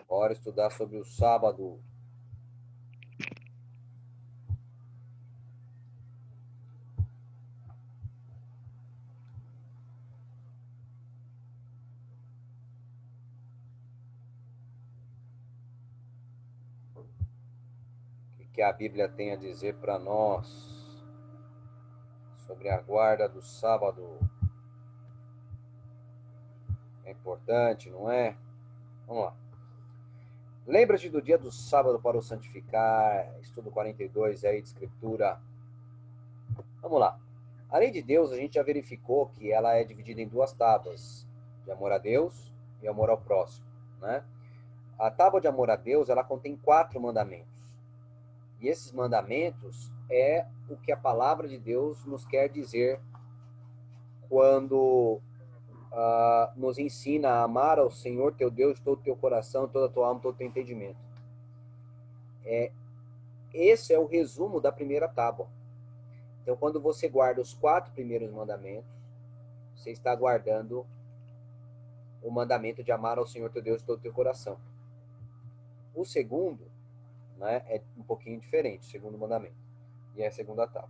Bora estudar sobre o sábado. O que a Bíblia tem a dizer para nós sobre a guarda do sábado? É importante, não é? Vamos lá. Lembra-te do dia do sábado para o santificar. Estudo 42 aí de escritura. Vamos lá. A lei de Deus, a gente já verificou que ela é dividida em duas tábuas, de amor a Deus e amor ao próximo, né? A tábua de amor a Deus, ela contém 4 mandamentos. E esses mandamentos é o que a palavra de Deus nos quer dizer quando nos ensina a amar ao Senhor teu Deus de todo o teu coração, toda a tua alma, todo o teu entendimento. Esse é o resumo da primeira tábua. Então, quando você guarda os 4 primeiros mandamentos, você está guardando o mandamento de amar ao Senhor teu Deus de todo o teu coração. O segundo, né, é um pouquinho diferente, o segundo mandamento. E é a segunda tábua.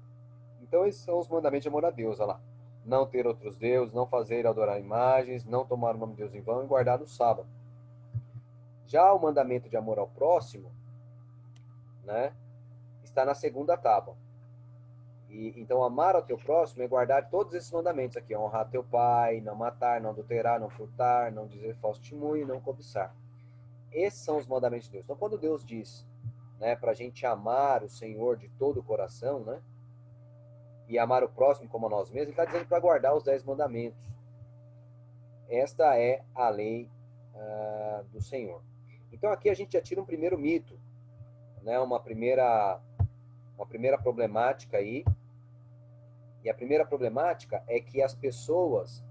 Então, esses são os mandamentos de amor a Deus, olha lá. Não ter outros deuses, não fazer adorar imagens, não tomar o nome de Deus em vão e guardar o sábado. Já o mandamento de amor ao próximo, né, está na segunda tábua. Então, amar ao teu próximo é guardar todos esses mandamentos aqui. Honrar teu pai, não matar, não adulterar, não furtar, não dizer falso testemunho, não cobiçar. Esses são os mandamentos de Deus. Então, quando Deus diz, né, para a gente amar o Senhor de todo o coração, né, e amar o próximo como a nós mesmos, ele está dizendo para guardar os 10 mandamentos. Esta é a lei do Senhor. Então, aqui a gente já tira um primeiro mito, né, uma primeira problemática aí. E a primeira problemática é que as pessoas,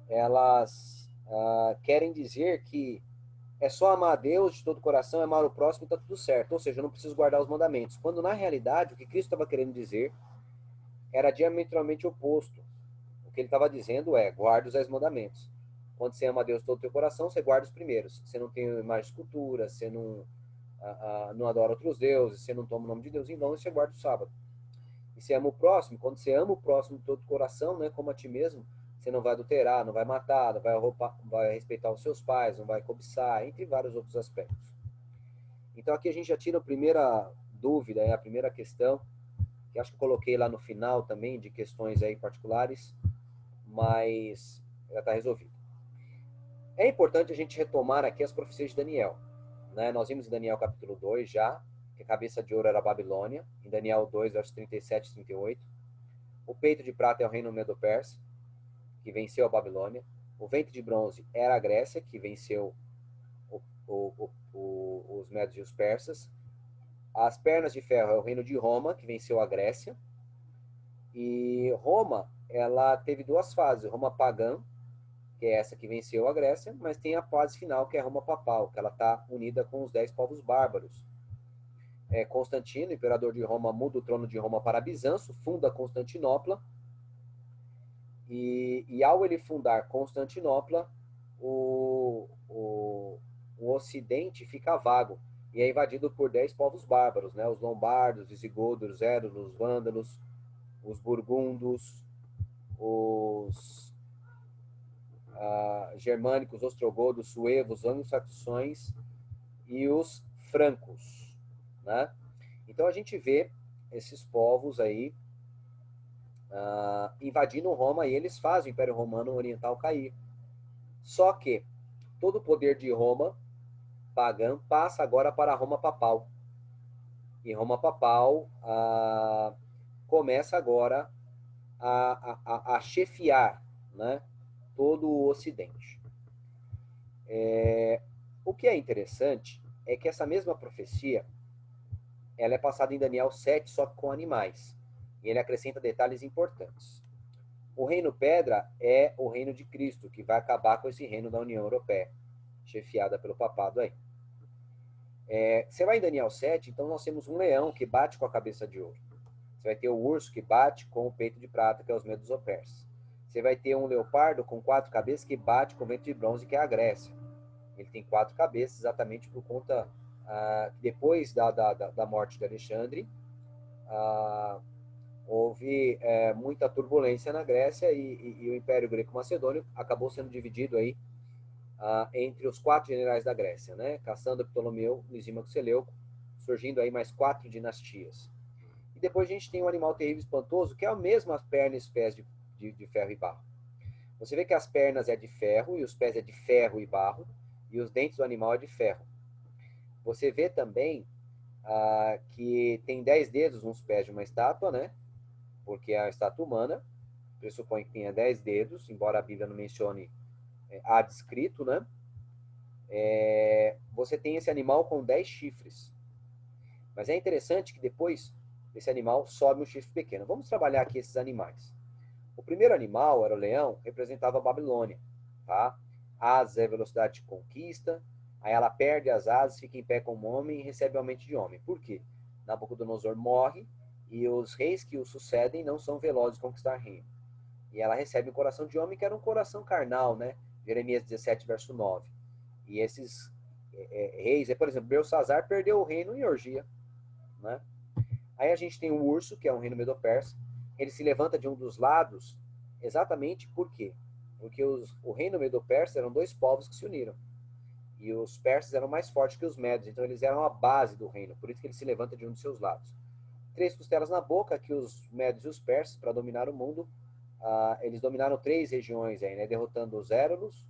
elas querem dizer que é só amar a Deus de todo o coração, amar o próximo e está tudo certo. Ou seja, eu não preciso guardar os mandamentos. Quando, na realidade, o que Cristo estava querendo dizer era diametralmente oposto. O que ele estava dizendo é, guarda os 10 mandamentos. Quando você ama a Deus de todo o teu coração, você guarda os primeiros. Você não tem mais escultura, você não adora outros deuses, você não toma o nome de Deus em vão, e você guarda o sábado. E você ama o próximo, quando você ama o próximo de todo o coração, né, como a ti mesmo, você não vai adulterar, não vai matar, não vai respeitar os seus pais, não vai cobiçar, entre vários outros aspectos. Então aqui a gente já tira a primeira dúvida, a primeira questão, que acho que eu coloquei lá no final também, de questões aí particulares, mas já está resolvido. É importante a gente retomar aqui as profecias de Daniel. Né? Nós vimos em Daniel capítulo 2 já, que a cabeça de ouro era a Babilônia, em Daniel 2, versos 37 e 38. O peito de prata é o reino Medo-Persa, que venceu a Babilônia. O ventre de bronze era a Grécia, que venceu os Medos e os Persas. As pernas de ferro é o reino de Roma, que venceu a Grécia. E Roma, ela teve duas fases. Roma pagã, que é essa que venceu a Grécia, mas tem a fase final, que é Roma papal, que ela está unida com os 10 povos bárbaros. Constantino, imperador de Roma, muda o trono de Roma para Bizâncio, funda Constantinopla, e ao ele fundar Constantinopla, o Ocidente fica vago, e é invadido por 10 povos bárbaros, né? Os lombardos, visigodos, os érulos, os vândalos, os burgundos, os germânicos, ostrogodos, suevos, anglo-saxões e os francos, né? Então a gente vê esses povos aí invadindo Roma e eles fazem o Império Romano Oriental cair. Só que todo o poder de Roma pagã passa agora para Roma papal. E Roma papal começa agora a chefiar, né, todo o Ocidente. O que é interessante é que essa mesma profecia ela é passada em Daniel 7, só que com animais. E ele acrescenta detalhes importantes. O reino pedra é o reino de Cristo, que vai acabar com esse reino da União Europeia, chefiada pelo papado aí. Você vai em Daniel 7, então nós temos um leão que bate com a cabeça de ouro. Você vai ter o urso que bate com o peito de prata, que é os medos ou persas. Você vai ter um leopardo com 4 cabeças que bate com o ventre de bronze, que é a Grécia. Ele tem 4 cabeças, exatamente por conta que depois da morte de Alexandre, houve muita turbulência na Grécia e o Império Greco-Macedônio acabou sendo dividido aí entre os 4 generais da Grécia, né? Cassandro, Ptolomeu, Lisímaco, Seleuco, surgindo aí mais 4 dinastias. E depois a gente tem um animal terrível e espantoso, que é a mesma perna e os pés de ferro e barro. Você vê que as pernas é de ferro e os pés é de ferro e barro, e os dentes do animal é de ferro. Você vê também que tem 10 dedos nos pés de uma estátua, né? Porque é a estátua humana, pressupõe que tenha 10 dedos, embora a Bíblia não mencione há descrito, né? Você tem esse animal com 10 chifres. Mas é interessante que depois desse animal sobe um chifre pequeno. Vamos trabalhar aqui esses animais. O primeiro animal era o leão, representava a Babilônia, tá? Asas é velocidade de conquista, aí ela perde as asas, fica em pé como homem e recebe aumento de homem. Por quê? Nabucodonosor morre e os reis que o sucedem não são velozes de conquistar reino. E ela recebe um coração de homem que era um coração carnal, né? Jeremias 17, verso 9. E esses reis, por exemplo, Belsazar perdeu o reino em orgia, né? Aí a gente tem o urso, que é um reino medo-persa. Ele se levanta de um dos lados, exatamente por quê? Porque o reino medo-persa eram 2 povos que se uniram. E os persas eram mais fortes que os medos, então eles eram a base do reino. Por isso que ele se levanta de um dos seus lados. 3 costelas na boca, que os medos e os persas, para dominar o mundo, eles dominaram 3 regiões aí, né? Derrotando os Érolos,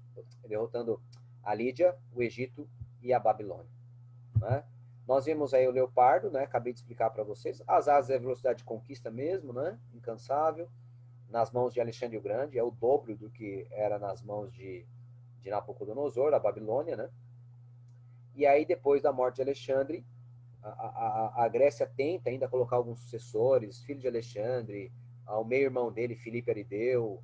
derrotando a Lídia, o Egito e a Babilônia, né? Nós vemos aí o leopardo, né? Acabei de explicar para vocês. As asas é velocidade de conquista mesmo, né? Incansável. Nas mãos de Alexandre o Grande, é o dobro do que era nas mãos de Nabucodonosor, a Babilônia, né? E aí, depois da morte de Alexandre, a Grécia tenta ainda colocar alguns sucessores, filho de Alexandre, o meio-irmão dele, Filipe Arideu.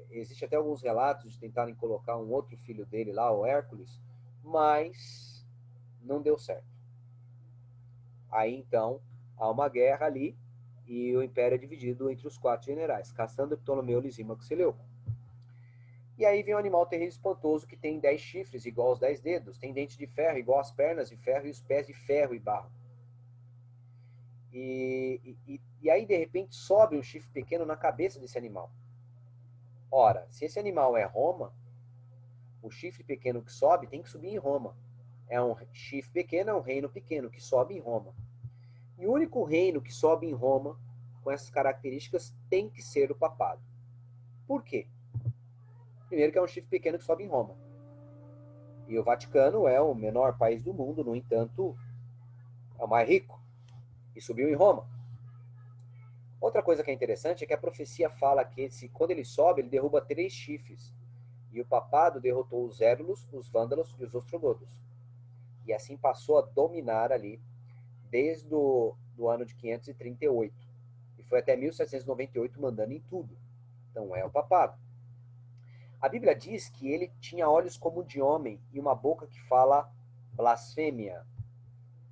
Existe até alguns relatos de tentarem colocar um outro filho dele lá, o Hércules, mas não deu certo. Aí, então, há uma guerra ali e o império é dividido entre os 4 generais, Cassandro, Ptolomeu, Lisímaco e Seleuco. E aí vem um animal terrível espantoso que tem 10 chifres igual aos 10 dedos, tem dentes de ferro igual às pernas de ferro e os pés de ferro e barro. E aí, de repente, sobe um chifre pequeno na cabeça desse animal. Ora, se esse animal é Roma, o chifre pequeno que sobe tem que subir em Roma. É um chifre pequeno, é um reino pequeno que sobe em Roma. E o único reino que sobe em Roma com essas características tem que ser o papado. Por quê? Primeiro que é um chifre pequeno que sobe em Roma. E o Vaticano é o menor país do mundo, no entanto, é o mais rico. E subiu em Roma. Outra coisa que é interessante é que a profecia fala que quando ele sobe, ele derruba 3 chifres. E o papado derrotou os Érulos, os Vândalos e os Ostrogodos. E assim passou a dominar ali desde o ano de 538. E foi até 1798 mandando em tudo. Então é o papado. A Bíblia diz que ele tinha olhos como de homem e uma boca que fala blasfêmia.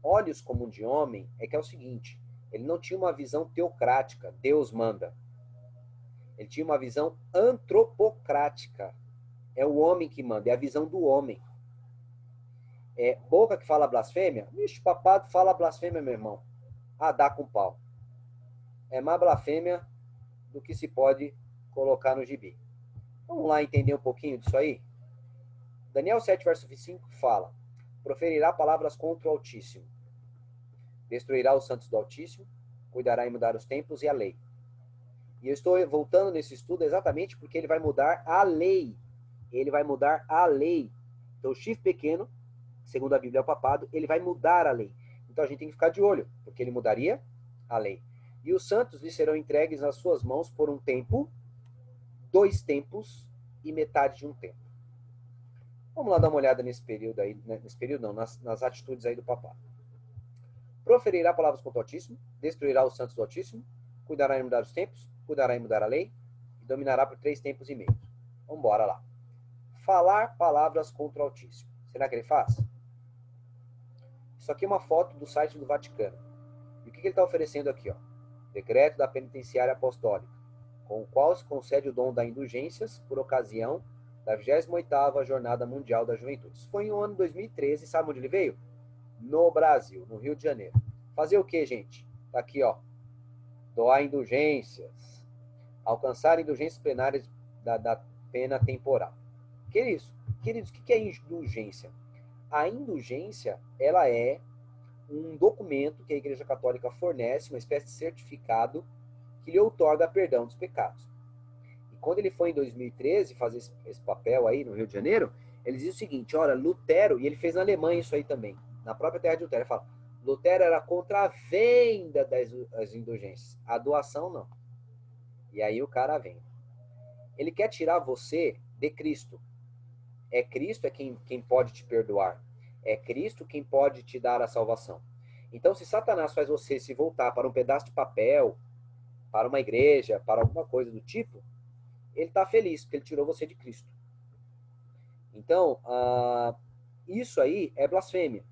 Olhos como de homem é que é o seguinte, ele não tinha uma visão teocrática, Deus manda. Ele tinha uma visão antropocrática. É o homem que manda, é a visão do homem. Boca que fala blasfêmia? Ixi, papado fala blasfêmia, meu irmão. Dá com pau. É mais blasfêmia do que se pode colocar no gibi. Vamos lá entender um pouquinho disso aí? Daniel 7, verso 5 fala: proferirá palavras contra o Altíssimo, destruirá os santos do Altíssimo, cuidará em mudar os templos e a lei. E eu estou voltando nesse estudo exatamente porque ele vai mudar a lei. Ele vai mudar a lei. Então, o chifre pequeno, segundo a Bíblia é o papado, ele vai mudar a lei. Então, a gente tem que ficar de olho, porque ele mudaria a lei. E os santos lhe serão entregues nas suas mãos por um tempo, 2 tempos e metade de um tempo. Vamos lá dar uma olhada nesse período aí, nesse período não, nas atitudes aí do papado. Proferirá palavras contra o Altíssimo, destruirá os santos do Altíssimo, cuidará em mudar os tempos, cuidará em mudar a lei, e dominará por 3 tempos e meio. Vamos embora lá. Falar palavras contra o Altíssimo. Será que ele faz? Isso aqui é uma foto do site do Vaticano. E o que ele está oferecendo aqui? Ó? Decreto da Penitenciária Apostólica, com o qual se concede o dom da indulgências por ocasião da 28ª Jornada Mundial da Juventude. Isso foi no ano 2013, sabe onde ele veio? No Brasil, no Rio de Janeiro. Fazer o quê, gente? Tá aqui, ó. Doar indulgências. Alcançar indulgências plenárias da pena temporal. Queridos, o que é indulgência? A indulgência, ela é um documento que a Igreja Católica fornece, uma espécie de certificado que lhe outorga perdão dos pecados. E quando ele foi em 2013 fazer esse papel aí no Rio de Janeiro, ele diz o seguinte, olha, Lutero, e ele fez na Alemanha isso aí também, na própria terra de Lutero, ele fala, Lutero era contra a venda das indulgências, a doação não. E aí o cara vem. Ele quer tirar você de Cristo. É Cristo quem pode te perdoar. É Cristo quem pode te dar a salvação. Então, se Satanás faz você se voltar para um pedaço de papel, para uma igreja, para alguma coisa do tipo, ele está feliz, porque ele tirou você de Cristo. Então, isso aí é blasfêmia.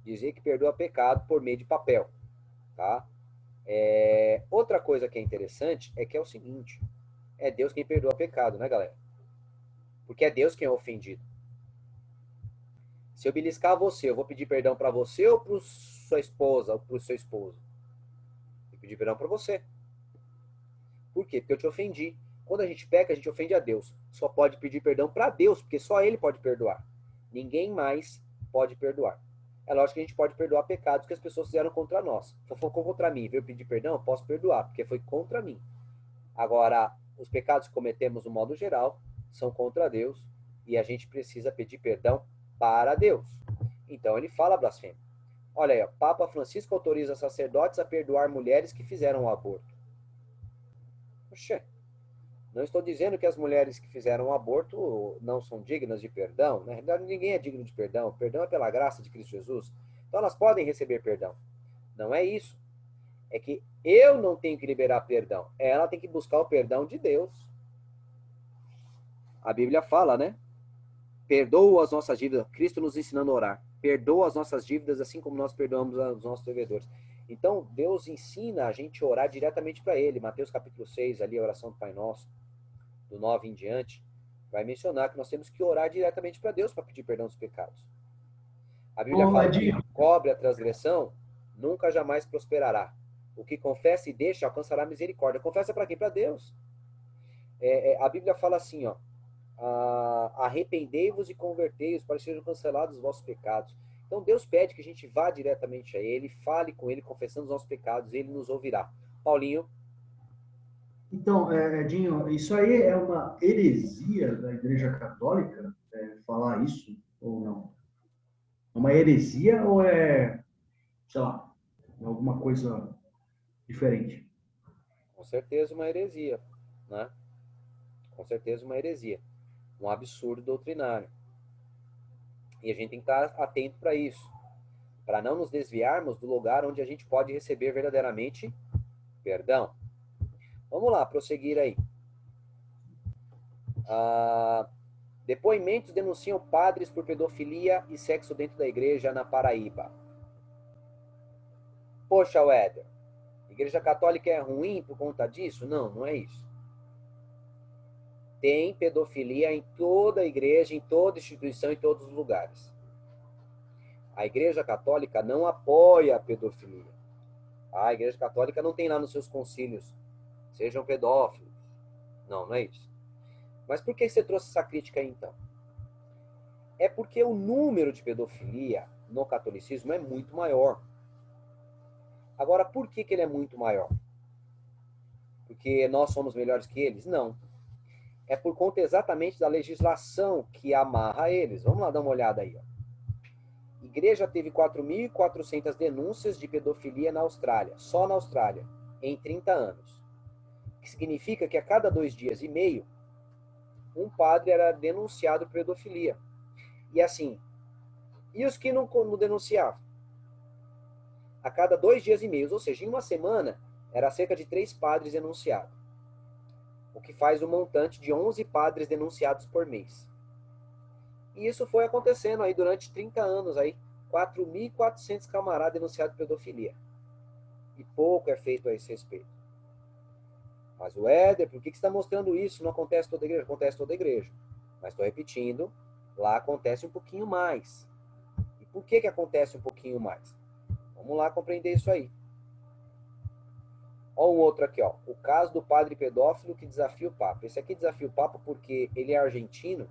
Dizer que perdoa pecado por meio de papel. Tá? Outra coisa que é interessante é que é o seguinte, é Deus quem perdoa pecado, né, galera? Porque é Deus quem é ofendido. Se eu beliscar você, eu vou pedir perdão para você ou para sua esposa ou para o seu esposo? Eu pedir perdão para você. Por quê? Porque eu te ofendi. Quando a gente peca, a gente ofende a Deus. Só pode pedir perdão para Deus, porque só Ele pode perdoar. Ninguém mais pode perdoar. É lógico que a gente pode perdoar pecados que as pessoas fizeram contra nós. Se for contra mim, veio pedir perdão, eu posso perdoar, porque foi contra mim. Agora, os pecados que cometemos no modo geral são contra Deus e a gente precisa pedir perdão para Deus. Então ele fala blasfêmia. Olha aí, ó, Papa Francisco autoriza sacerdotes a perdoar mulheres que fizeram o aborto. Oxê, não estou dizendo que as mulheres que fizeram o aborto não são dignas de perdão. Na realidade, ninguém é digno de perdão. O perdão é pela graça de Cristo Jesus. Então elas podem receber perdão. Não é isso. É que eu não tenho que liberar perdão. Ela tem que buscar o perdão de Deus. A Bíblia fala, né? Perdoa as nossas dívidas. Cristo nos ensinando a orar. Perdoa as nossas dívidas assim como nós perdoamos os nossos devedores. Então, Deus ensina a gente a orar diretamente para Ele. Mateus capítulo 6, ali a oração do Pai Nosso, do 9 em diante, vai mencionar que nós temos que orar diretamente para Deus para pedir perdão dos pecados. A Bíblia Ô, fala que Edinho, cobre a transgressão, nunca jamais prosperará. O que confessa e deixa alcançará misericórdia. Confessa para quem? Para Deus. A Bíblia fala assim, ó, arrependei-vos e convertei-vos para que sejam cancelados os vossos pecados. Então Deus pede que a gente vá diretamente a Ele, fale com Ele, confessando os nossos pecados, e Ele nos ouvirá. Paulinho? então, Edinho, isso aí é uma heresia da Igreja Católica, falar isso ou não? É uma heresia ou sei lá, alguma coisa diferente? Com certeza uma heresia, né? Com certeza uma heresia. Um absurdo doutrinário. E a gente tem que estar atento para isso, para não nos desviarmos do lugar onde a gente pode receber verdadeiramente perdão. Vamos lá, prosseguir aí. Depoimentos denunciam padres por pedofilia e sexo dentro da igreja na Paraíba. Poxa, Éder, a igreja católica é ruim por conta disso? Não, não é isso. Tem pedofilia em toda a igreja, em toda instituição, em todos os lugares. A igreja católica não apoia a pedofilia. A igreja católica não tem lá nos seus concílios, sejam pedófilos. Não, não é isso. Mas por que você trouxe essa crítica aí, então? É porque o número de pedofilia no catolicismo é muito maior. Agora, por que ele é muito maior? Porque nós somos melhores que eles? Não. É por conta exatamente da legislação que amarra eles. Vamos lá dar uma olhada aí. Ó. A igreja teve 4.400 denúncias de pedofilia na Austrália, só na Austrália, em 30 anos. O que significa que a cada 2 dias e meio, um padre era denunciado por pedofilia. E assim, e os que não denunciavam? A cada 2 dias e meio, ou seja, em uma semana, era cerca de 3 padres denunciados. O que faz um montante de 11 padres denunciados por mês. E isso foi acontecendo aí durante 30 anos, aí 4.400 camaradas denunciados por pedofilia. E pouco é feito a esse respeito. Mas o Éder, por que você está mostrando isso? Não acontece toda a igreja? Acontece toda a igreja. Mas estou repetindo, lá acontece um pouquinho mais. E por que acontece um pouquinho mais? Vamos lá compreender isso aí. Ó um outro aqui, ó. O caso do padre pedófilo que desafia o Papa. Esse aqui desafia o Papa porque ele é argentino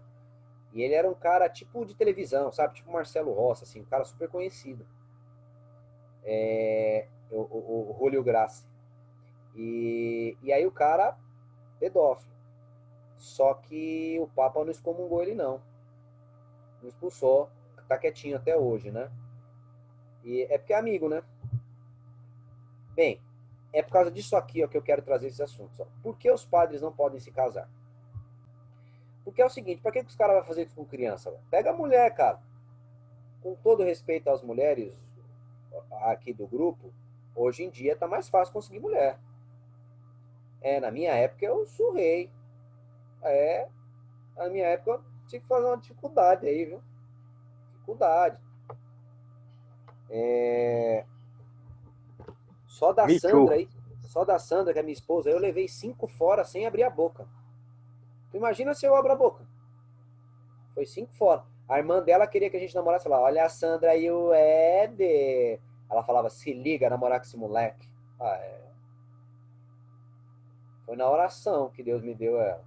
e ele era um cara tipo de televisão, sabe? Tipo Marcelo Rossi, assim, um cara super conhecido. O Julio Grassi. E aí o cara, pedófilo. Só que o Papa não excomungou ele, não. Não expulsou. Tá quietinho até hoje, né? E é porque é amigo, né? Bem, é por causa disso aqui ó, que eu quero trazer esses assuntos. Ó. Por que os padres não podem se casar? Porque é o seguinte, para que os caras vão fazer isso com criança? Véio? Pega a mulher, cara. Com todo respeito às mulheres aqui do grupo, hoje em dia tá mais fácil conseguir mulher. Na minha época eu surrei. Na minha época eu tinha que fazer uma dificuldade aí, viu? Dificuldade. Só da Me Sandra too. aí, só da Sandra, que é minha esposa, eu levei 5 fora sem abrir a boca. Tu imagina se eu abro a boca? Foi 5 fora. A irmã dela queria que a gente namorasse. Ela, olha a Sandra e o Éder. Ela falava, se liga a namorar com esse moleque. Foi na oração que Deus me deu ela.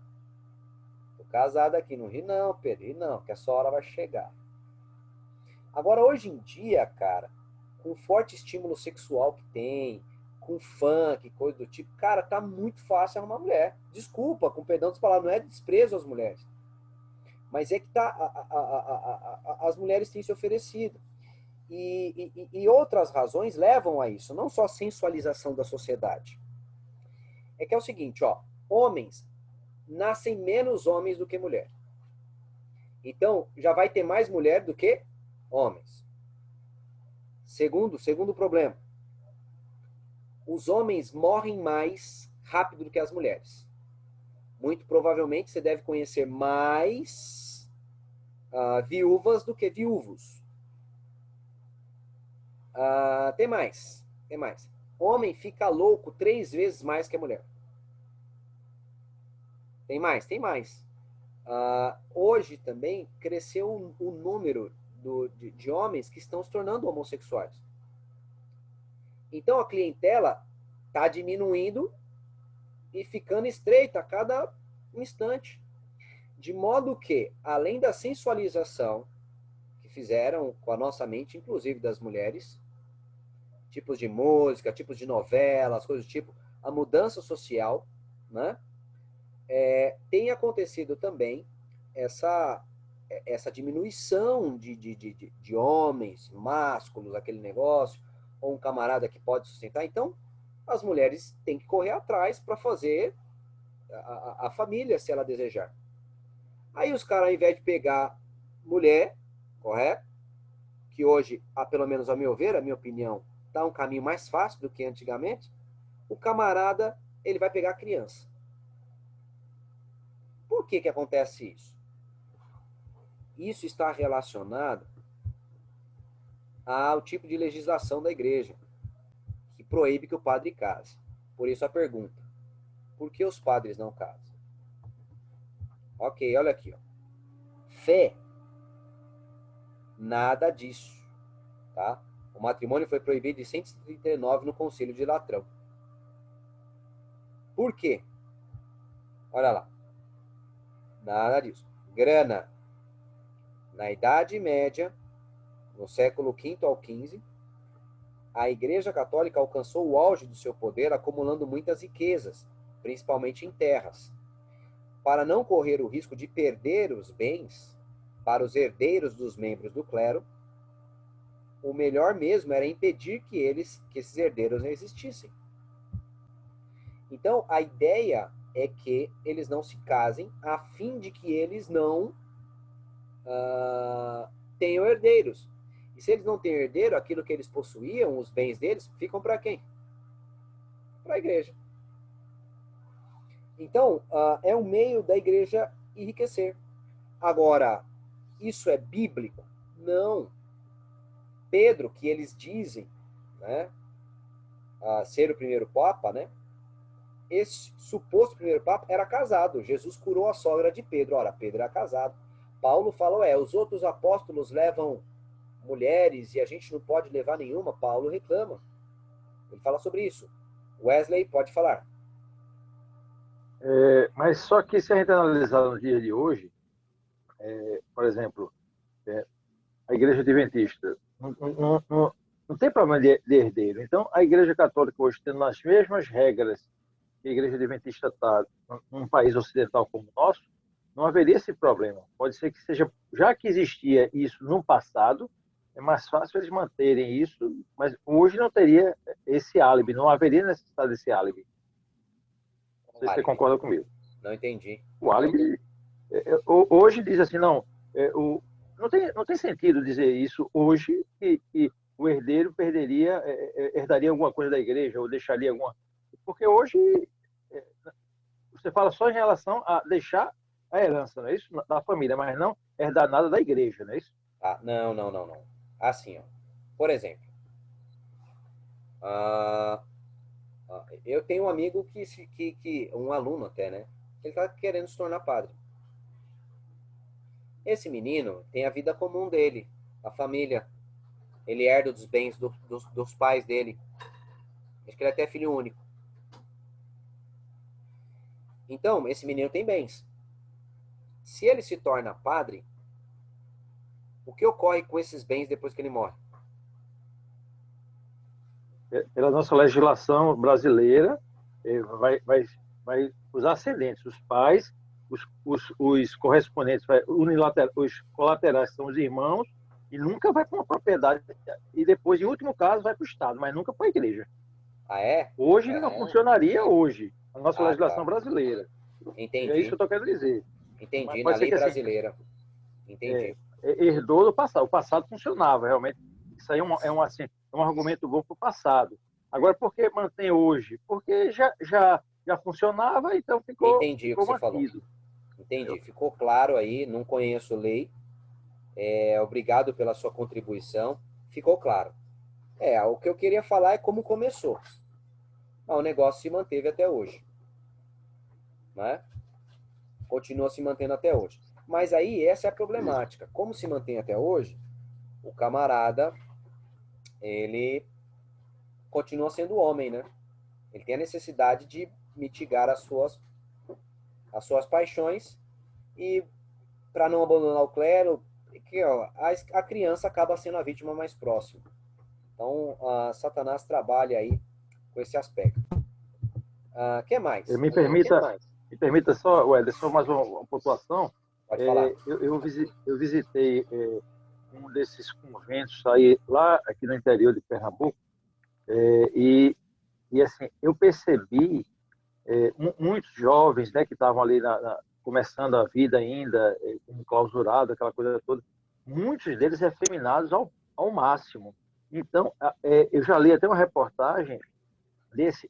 Tô casado aqui, não ri não, Pedro, ri não, que a sua hora vai chegar. Agora, hoje em dia, cara, com o forte estímulo sexual que tem, com funk, coisa do tipo, cara, tá muito fácil arrumar mulher. Desculpa, com perdão das palavras, não é desprezo às mulheres. Mas é que tá, as mulheres têm se oferecido. E outras razões levam a isso, não só a sensualização da sociedade. É que é o seguinte, ó, homens nascem menos homens do que mulher. Então, já vai ter mais mulher do que homens. Segundo problema, os homens morrem mais rápido do que as mulheres. Muito provavelmente você deve conhecer mais viúvas do que viúvos. Tem mais. Homem fica louco 3 vezes mais que a mulher. Tem mais. Hoje também cresceu o número de homens que estão se tornando homossexuais. Então a clientela está diminuindo e ficando estreita a cada instante. De modo que, além da sensualização que fizeram com a nossa mente, inclusive das mulheres, tipos de música, tipos de novelas, coisas do tipo, a mudança social, né? Tem acontecido também essa diminuição de homens másculos, aquele negócio, ou um camarada que pode sustentar. Então, as mulheres têm que correr atrás para fazer a família, se ela desejar. Aí os caras, ao invés de pegar mulher, correto? Que hoje, pelo menos a meu ver, a minha opinião, dá um caminho mais fácil do que antigamente, o camarada, ele vai pegar a criança. Por que acontece isso? Isso está relacionado ao tipo de legislação da igreja, que proíbe que o padre case. Por isso a pergunta, por que os padres não casam? Ok, olha aqui. Ó. Fé, nada disso. Tá? O matrimônio foi proibido em 139 no Concílio de Latrão. Por quê? Olha lá. Nada disso. Grana. Na Idade Média, no século V ao XV, a Igreja Católica alcançou o auge do seu poder acumulando muitas riquezas, principalmente em terras. Para não correr o risco de perder os bens para os herdeiros dos membros do clero, o melhor mesmo era impedir que esses herdeiros não existissem. Então, a ideia é que eles não se casem a fim de que eles não tenham herdeiros. E se eles não têm herdeiro, aquilo que eles possuíam, os bens deles, ficam para quem? Para a igreja. Então, é um meio da igreja enriquecer. Agora, isso é bíblico? Não. Pedro, que eles dizem, né, ser o primeiro papa, né? Esse suposto primeiro papa era casado. Jesus curou a sogra de Pedro. Ora, Pedro era casado. Paulo fala, os outros apóstolos levam mulheres e a gente não pode levar nenhuma. Paulo reclama. Ele fala sobre isso. Wesley, pode falar. Mas só que se a gente analisar no dia de hoje, por exemplo, a Igreja Adventista não tem problema de herdeiro. Então, a Igreja Católica hoje, tendo as mesmas regras que a Igreja Adventista está num país ocidental como o nosso, não haveria esse problema. Pode ser que seja, já que existia isso no passado, é mais fácil eles manterem isso, mas hoje não teria esse álibi, não haveria necessidade desse álibi. Não sei se você concorda comigo. Não entendi. O álibi, hoje diz assim, não tem sentido dizer isso hoje, que o herdeiro herdaria alguma coisa da igreja, ou deixaria alguma... Porque hoje você fala só em relação a deixar a herança, não é isso? Da família, mas não herdar nada da igreja, não é isso? Não. Assim, por exemplo, eu tenho um amigo um aluno até, né? Ele está querendo se tornar padre. Esse menino tem a vida comum dele, a família. Ele herda dos bens dos pais dele. Acho que ele é até filho único. Então, esse menino tem bens. Se ele se torna padre, o que ocorre com esses bens depois que ele morre? Pela nossa legislação brasileira, vai os ascendentes, os pais, os correspondentes, os colaterais são os irmãos, e nunca vai para uma propriedade, e depois, em último caso, vai para o Estado, mas nunca para a igreja. Ah, é? Hoje não funcionaria hoje, a nossa legislação brasileira. Entendi. É isso que eu estou querendo dizer. Entendi, na lei brasileira. Assim, entendi. Herdou do passado. O passado funcionava, realmente. Isso aí é um argumento bom para o passado. Agora, por que mantém hoje? Porque já funcionava, então ficou Entendi o que você falou. Entendi. Ficou claro aí, não conheço lei. Obrigado pela sua contribuição. Ficou claro. O que eu queria falar é como começou. O negócio se manteve até hoje. Né? Continua se mantendo até hoje. Mas aí, essa é a problemática. Como se mantém até hoje, o camarada, ele continua sendo homem, né? Ele tem a necessidade de mitigar as suas paixões e, para não abandonar o clero, a criança acaba sendo a vítima mais próxima. Então, Satanás trabalha aí com esse aspecto. Que mais? Me permita só, Weder, só mais uma pontuação. Pode falar. Eu visitei um desses conventos aí, lá aqui no interior de Pernambuco, e assim, eu percebi muitos jovens, né, que estavam ali começando a vida ainda, como clausurado, aquela coisa toda, muitos deles efeminados ao máximo. Então, eu já li até uma reportagem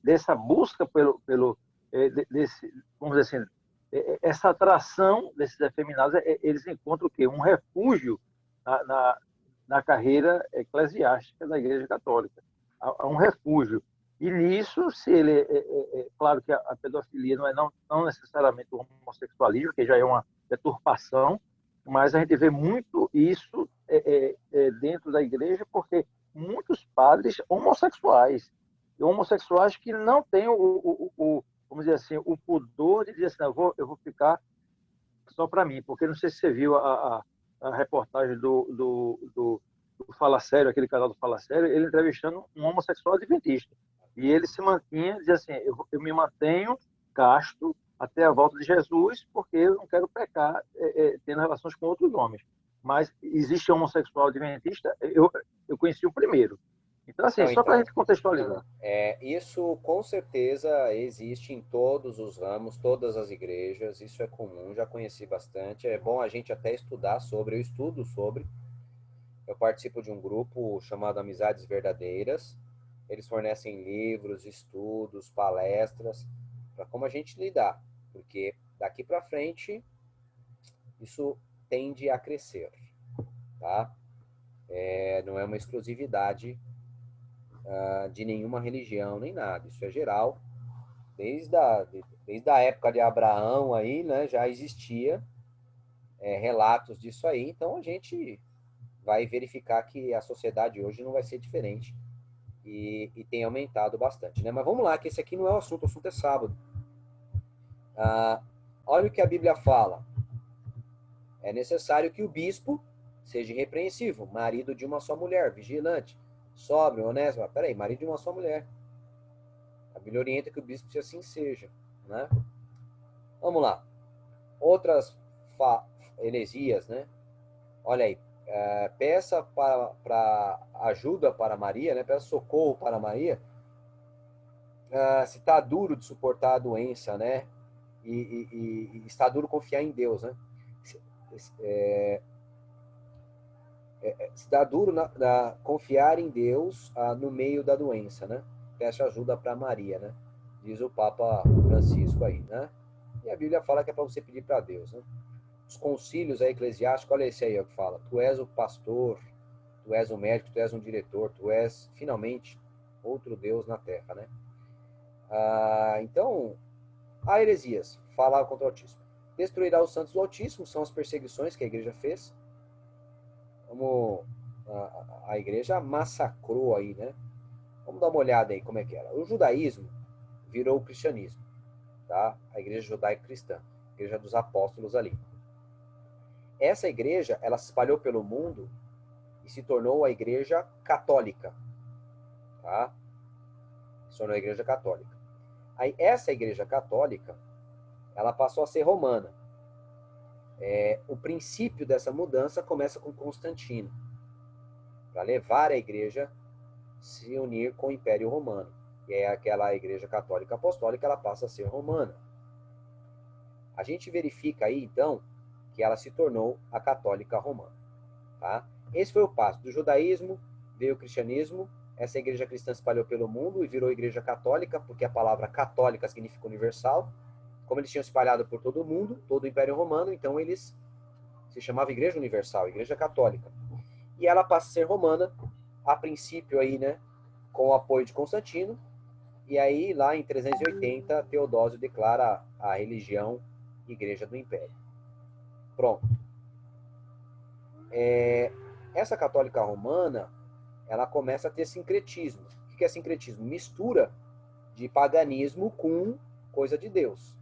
dessa busca vamos dizer assim, essa atração desses efeminados, eles encontram o quê? Um refúgio na carreira eclesiástica da Igreja Católica. Há um refúgio. E nisso, se ele claro que a pedofilia não necessariamente o homossexualismo, que já é uma deturpação, mas a gente vê muito isso dentro da igreja, porque muitos padres homossexuais que não têm vamos dizer assim, o pudor de dizer assim, eu vou ficar só para mim, porque não sei se você viu a reportagem do Fala Sério, aquele canal do Fala Sério, ele entrevistando um homossexual adventista. E ele se mantinha, dizia assim, eu me mantenho casto até a volta de Jesus, porque eu não quero pecar tendo relações com outros homens. Mas existe homossexual adventista, eu conheci o primeiro. Então, assim, só para a gente contextualizar. Isso com certeza existe em todos os ramos, todas as igrejas, isso é comum, já conheci bastante. É bom a gente até estudar sobre, eu estudo sobre. Eu participo de um grupo chamado Amizades Verdadeiras. Eles fornecem livros, estudos, palestras, para como a gente lidar, porque daqui para frente isso tende a crescer, tá? Não é uma exclusividade de nenhuma religião, nem nada. Isso é geral. Desde a época de Abraão aí, né, já existia relatos disso aí, então a gente vai verificar que a sociedade hoje não vai ser diferente e tem aumentado bastante, né? Mas vamos lá, que esse aqui não é o assunto é sábado. Olha o que a Bíblia fala. É necessário que o bispo seja irrepreensível, marido de uma só mulher, vigilante, sóbrio, honesto. Mas, peraí, marido de uma só mulher. A Bíblia orienta que o bispo se assim seja, né? Vamos lá. Outras heresias, né? Olha aí, peça para ajuda para Maria, né? Peça socorro para Maria. Se está duro de suportar a doença, né? E está duro confiar em Deus, né? Se dá duro confiar em Deus no meio da doença, né? Peça ajuda para Maria, né? Diz o Papa Francisco aí, né? E a Bíblia fala que é para você pedir para Deus, né? Os concílios eclesiásticos, olha esse aí ó, que fala: tu és o pastor, tu és o médico, tu és um diretor, tu és finalmente outro Deus na terra, né? Então, há heresias, falar contra o Altíssimo. Destruirá os santos do Altíssimo, são as perseguições que a igreja fez. Como a igreja massacrou aí, né? Vamos dar uma olhada aí como é que era. O judaísmo virou o cristianismo, tá? A igreja judaico-cristã, a igreja dos apóstolos ali. Essa igreja, ela se espalhou pelo mundo e se tornou a igreja católica, tá? Se tornou a igreja católica. Aí essa igreja católica, ela passou a ser romana. O princípio dessa mudança começa com Constantino, para levar a igreja se unir com o Império Romano. E aí aquela igreja católica apostólica, ela passa a ser romana. A gente verifica aí, então, que ela se tornou a católica romana. Tá? Esse foi o passo. Do judaísmo veio o cristianismo, essa igreja cristã se espalhou pelo mundo e virou igreja católica, porque a palavra católica significa universal. Como eles tinham espalhado por todo o mundo, todo o Império Romano, então eles se chamavam Igreja Universal, Igreja Católica. E ela passa a ser romana, a princípio aí, né, com o apoio de Constantino, e aí lá em 380 Teodósio declara a religião Igreja do Império. Pronto. Essa católica romana, ela começa a ter sincretismo. O que é sincretismo? Mistura de paganismo com coisa de Deus.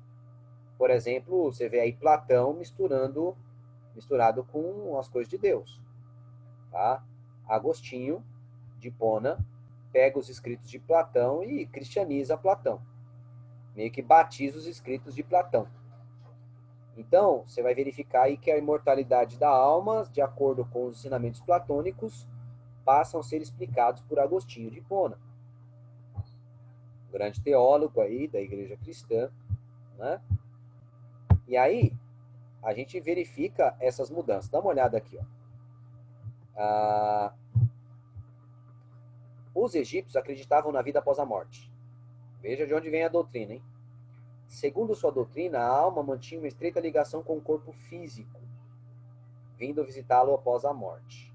Por exemplo, você vê aí Platão misturado com as coisas de Deus. Tá? Agostinho de Hipona pega os escritos de Platão e cristianiza Platão. Meio que batiza os escritos de Platão. Então, você vai verificar aí que a imortalidade da alma, de acordo com os ensinamentos platônicos, passam a ser explicados por Agostinho de Hipona, um grande teólogo aí da igreja cristã, né? E aí, a gente verifica essas mudanças. Dá uma olhada aqui, ó. Os egípcios acreditavam na vida após a morte. Veja de onde vem a doutrina, hein? Segundo sua doutrina, a alma mantinha uma estreita ligação com o corpo físico, vindo visitá-lo após a morte.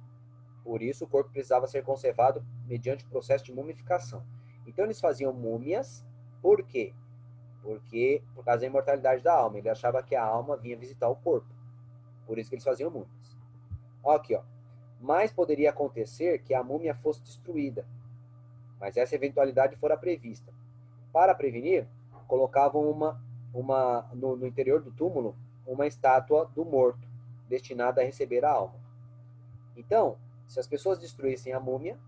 Por isso, o corpo precisava ser conservado mediante o processo de mumificação. Então, eles faziam múmias, por quê? Porque, por causa da imortalidade da alma, ele achava que a alma vinha visitar o corpo. Por isso que eles faziam múmias. Olha aqui, ó. Mas poderia acontecer que a múmia fosse destruída, mas essa eventualidade fora prevista. Para prevenir, colocavam no interior do túmulo uma estátua do morto, destinada a receber a alma. Então, se as pessoas destruíssem a múmia,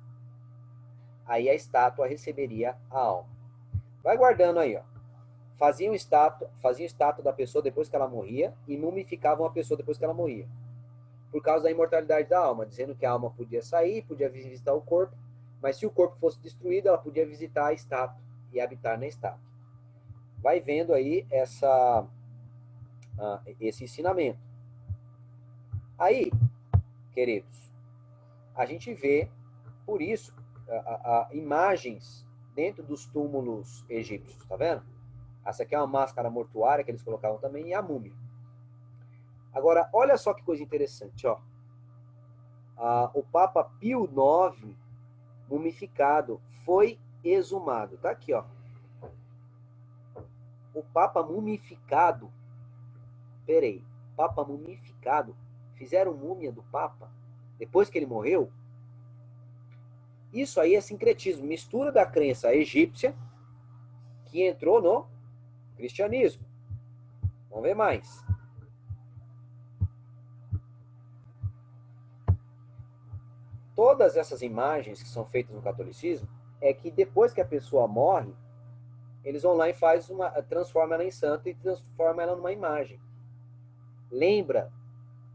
aí a estátua receberia a alma. Vai guardando aí, ó. Faziam estátua da pessoa depois que ela morria e mumificavam a pessoa depois que ela morria. Por causa da imortalidade da alma, dizendo que a alma podia sair, podia visitar o corpo, mas se o corpo fosse destruído, ela podia visitar a estátua e habitar na estátua. Vai vendo aí esse ensinamento. Aí, queridos, a gente vê, por isso, imagens dentro dos túmulos egípcios, tá vendo? Essa aqui é uma máscara mortuária que eles colocavam também, e a múmia. Agora, olha só que coisa interessante, ó. O Papa Pio IX, mumificado, foi exumado. Tá aqui, ó. O Papa mumificado, peraí, Papa mumificado. Fizeram múmia do Papa depois que ele morreu. Isso aí é sincretismo, mistura da crença egípcia que entrou no cristianismo. Vamos ver mais. Todas essas imagens que são feitas no catolicismo é que depois que a pessoa morre, eles vão lá e transformam ela em santa e transformam ela numa imagem. Lembra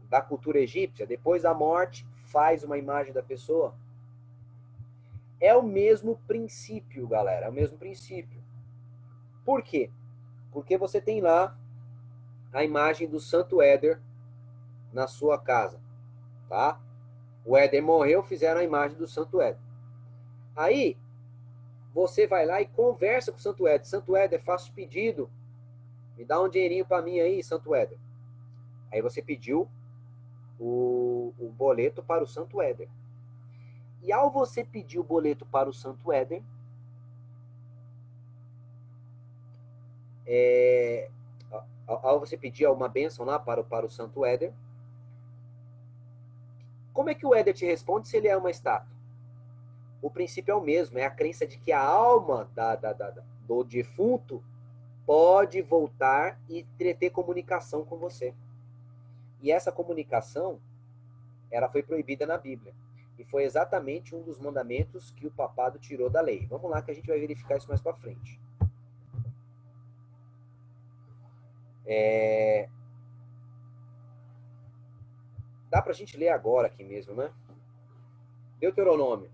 da cultura egípcia? Depois da morte, faz uma imagem da pessoa. É o mesmo princípio, galera. É o mesmo princípio. Por quê? Porque você tem lá a imagem do Santo Éder na sua casa, tá? O Éder morreu, fizeram a imagem do Santo Éder. Aí, você vai lá e conversa com o Santo Éder. Santo Éder, faço pedido. Me dá um dinheirinho para mim aí, Santo Éder. Aí você pediu o boleto para o Santo Éder. E ao você pedir o boleto para o Santo Éder, ao você pedir uma bênção lá para o Santo Éder, como é que o Éder te responde se ele é uma estátua? O princípio é o mesmo, é a crença de que a alma do defunto pode voltar e ter comunicação com você. E essa comunicação, ela foi proibida na Bíblia. E foi exatamente um dos mandamentos que o papado tirou da lei. Vamos lá que a gente vai verificar isso mais para frente. Dá para a gente ler agora aqui mesmo, né? Deuteronômio.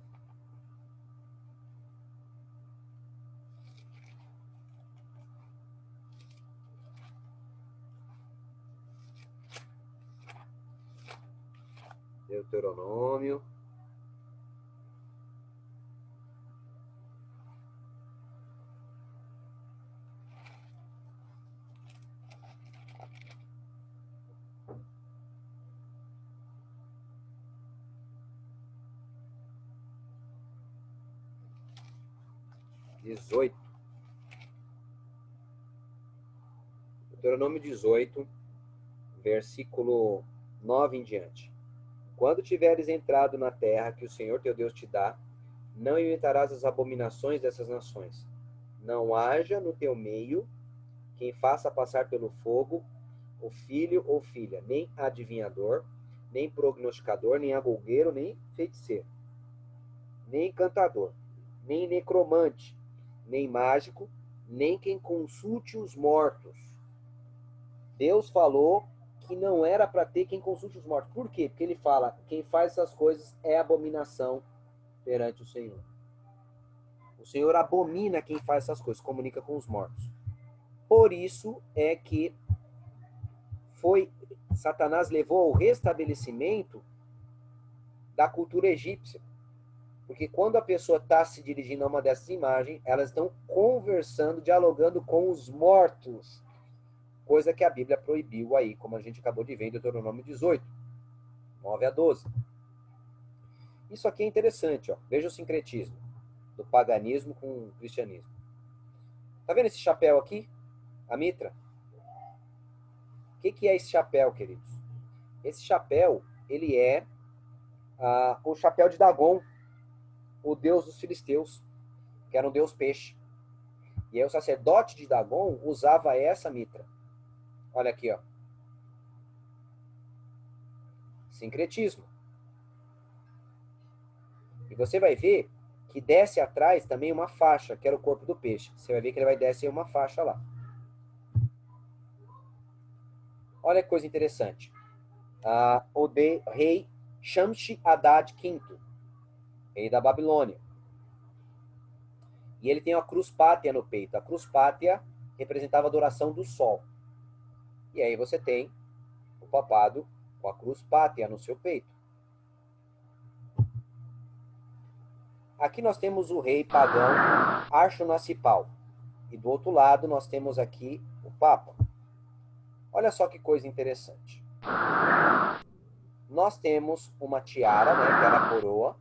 Deuteronômio. Deuteronômio 18, versículo 9 em diante. Quando tiveres entrado na terra que o Senhor teu Deus te dá, não imitarás as abominações dessas nações. Não haja no teu meio quem faça passar pelo fogo o filho ou filha, nem adivinhador, nem prognosticador, nem agougueiro, nem feiticeiro, nem encantador, nem necromante, nem mágico, nem quem consulte os mortos. Deus falou que não era para ter quem consulte os mortos. Por quê? Porque ele fala, quem faz essas coisas é abominação perante o Senhor. O Senhor abomina quem faz essas coisas, comunica com os mortos. Por isso é que Satanás levou ao restabelecimento da cultura egípcia. Porque quando a pessoa está se dirigindo a uma dessas imagens, elas estão conversando, dialogando com os mortos. Coisa que a Bíblia proibiu aí, como a gente acabou de ver em Deuteronômio 18, 9 a 12. Isso aqui é interessante, ó. Veja o sincretismo do paganismo com o cristianismo. Tá vendo esse chapéu aqui? A mitra? O que é esse chapéu, queridos? Esse chapéu, ele é o chapéu de Dagon, o deus dos filisteus, que era um deus peixe. E aí o sacerdote de Dagon usava essa mitra. Olha aqui, ó. Sincretismo. E você vai ver que desce atrás também uma faixa, que era o corpo do peixe. Você vai ver que ele vai descer uma faixa lá. Olha que coisa interessante. O rei Shamshi-Adad V, rei da Babilônia. E ele tem uma cruz pátria no peito. A cruz pátria representava a adoração do sol. E aí você tem o papado com a cruz pátria no seu peito. Aqui nós temos o rei pagão Ashurnasirpal. E do outro lado nós temos aqui o Papa. Olha só que coisa interessante. Nós temos uma tiara, né, que era a coroa,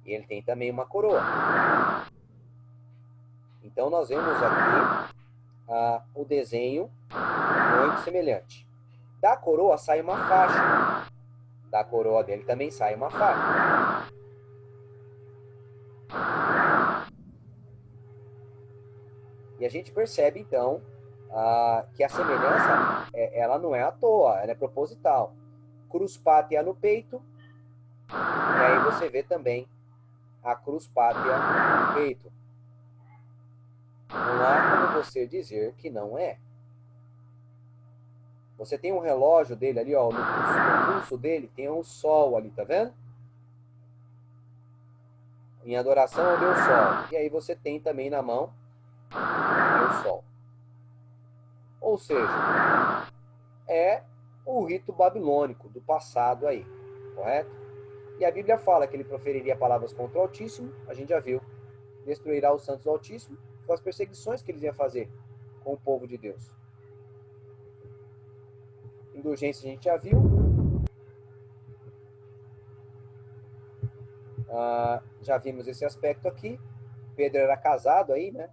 e ele tem também uma coroa. Então nós vemos aqui o desenho muito semelhante. Da coroa sai uma faixa. Da coroa dele também sai uma faixa. E a gente percebe, então, que a semelhança, ela não é à toa, ela é proposital. Cruz pátria no peito, e aí você vê também a cruz pátria no peito. Não há como você dizer que não é. Você tem um relógio dele ali, ó, no pulso dele tem um sol ali, tá vendo? Em adoração ao Deus Sol. E aí você tem também na mão o Deus Sol. Ou seja, é o rito babilônico do passado aí, correto? E a Bíblia fala que ele proferiria palavras contra o Altíssimo, a gente já viu, destruirá os santos do Altíssimo, com as perseguições que eles iam fazer com o povo de Deus. Indulgência a gente já viu. Já vimos esse aspecto aqui. Pedro era casado aí, né?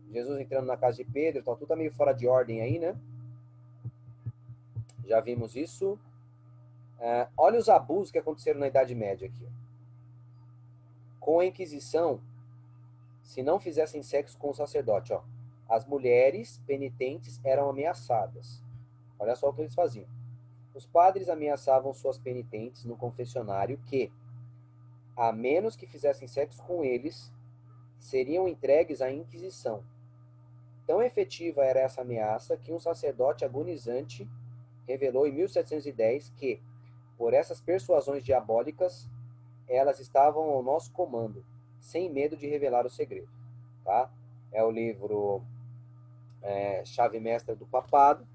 Jesus entrando na casa de Pedro, então tudo tá meio fora de ordem aí, né? Já vimos isso. Olha os abusos que aconteceram na Idade Média aqui. Com a Inquisição, se não fizessem sexo com o sacerdote, ó, as mulheres penitentes eram ameaçadas. Olha só o que eles faziam. Os padres ameaçavam suas penitentes no confessionário que, a menos que fizessem sexo com eles, seriam entregues à Inquisição. Tão efetiva era essa ameaça que um sacerdote agonizante revelou em 1710 que, por essas persuasões diabólicas, elas estavam ao nosso comando, sem medo de revelar o segredo. Tá? É o livro Chave Mestra do Papado,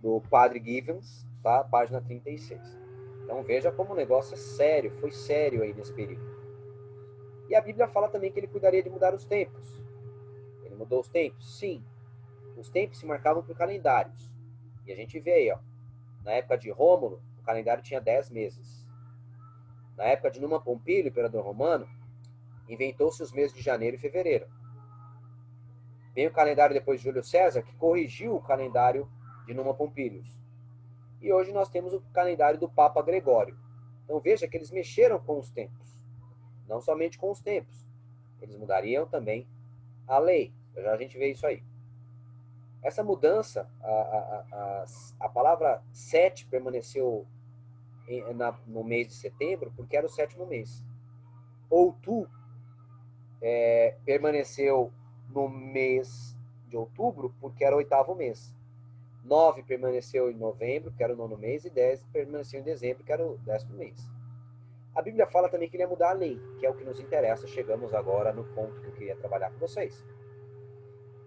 do Padre Givens, tá? Página 36. Então veja como o negócio é sério, foi sério aí nesse período. E a Bíblia fala também que ele cuidaria de mudar os tempos. Ele mudou os tempos? Sim. Os tempos se marcavam por calendários. E a gente vê aí, ó, na época de Rômulo, o calendário tinha 10 meses. Na época de Numa Pompílio, imperador romano, inventou-se os meses de janeiro e fevereiro. Veio o calendário depois de Júlio César, que corrigiu o calendário de Numa Pompílio. E hoje nós temos o calendário do Papa Gregório. Então veja que eles mexeram com os tempos. Não somente com os tempos. Eles mudariam também a lei. Já a gente vê isso aí. Essa mudança, a palavra 7 permaneceu no mês de setembro, porque era o 7º mês. Outu permaneceu no mês de outubro, porque era o 8º mês. 9 permaneceu em novembro, que era o 9º mês, e 10 permaneceu em dezembro, que era o 10º mês. A Bíblia fala também que ele ia mudar a lei, que é o que nos interessa. Chegamos agora no ponto que eu queria trabalhar com vocês.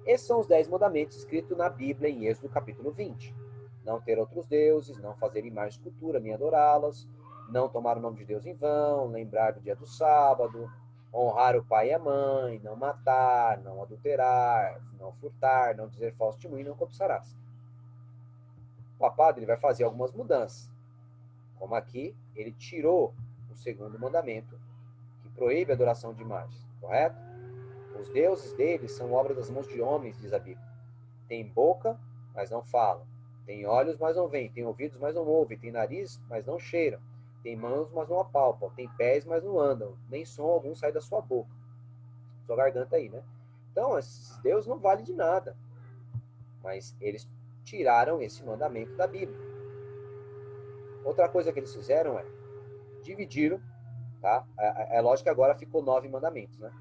Esses são os 10 mandamentos escritos na Bíblia em Êxodo capítulo 20. Não ter outros deuses, não fazer imagem de escultura, nem adorá-las, não tomar o nome de Deus em vão, lembrar do dia do sábado, honrar o pai e a mãe, não matar, não adulterar, não furtar, não dizer falso testemunho e não cobiçarás. O papado ele vai fazer algumas mudanças. Como aqui, ele tirou o 2º mandamento, que proíbe a adoração de imagens, correto? Os deuses deles são obra das mãos de homens, diz a Bíblia. Tem boca, mas não falam. Tem olhos, mas não veem. Tem ouvidos, mas não ouvem. Tem nariz, mas não cheiram. Tem mãos, mas não apalpam. Tem pés, mas não andam. Nem som algum sai da sua boca. Sua garganta aí, né? Então, esses deuses não valem de nada. Mas eles tiraram esse mandamento da Bíblia. Outra coisa que eles fizeram é dividiram, tá? É lógico que agora ficou 9 mandamentos, né?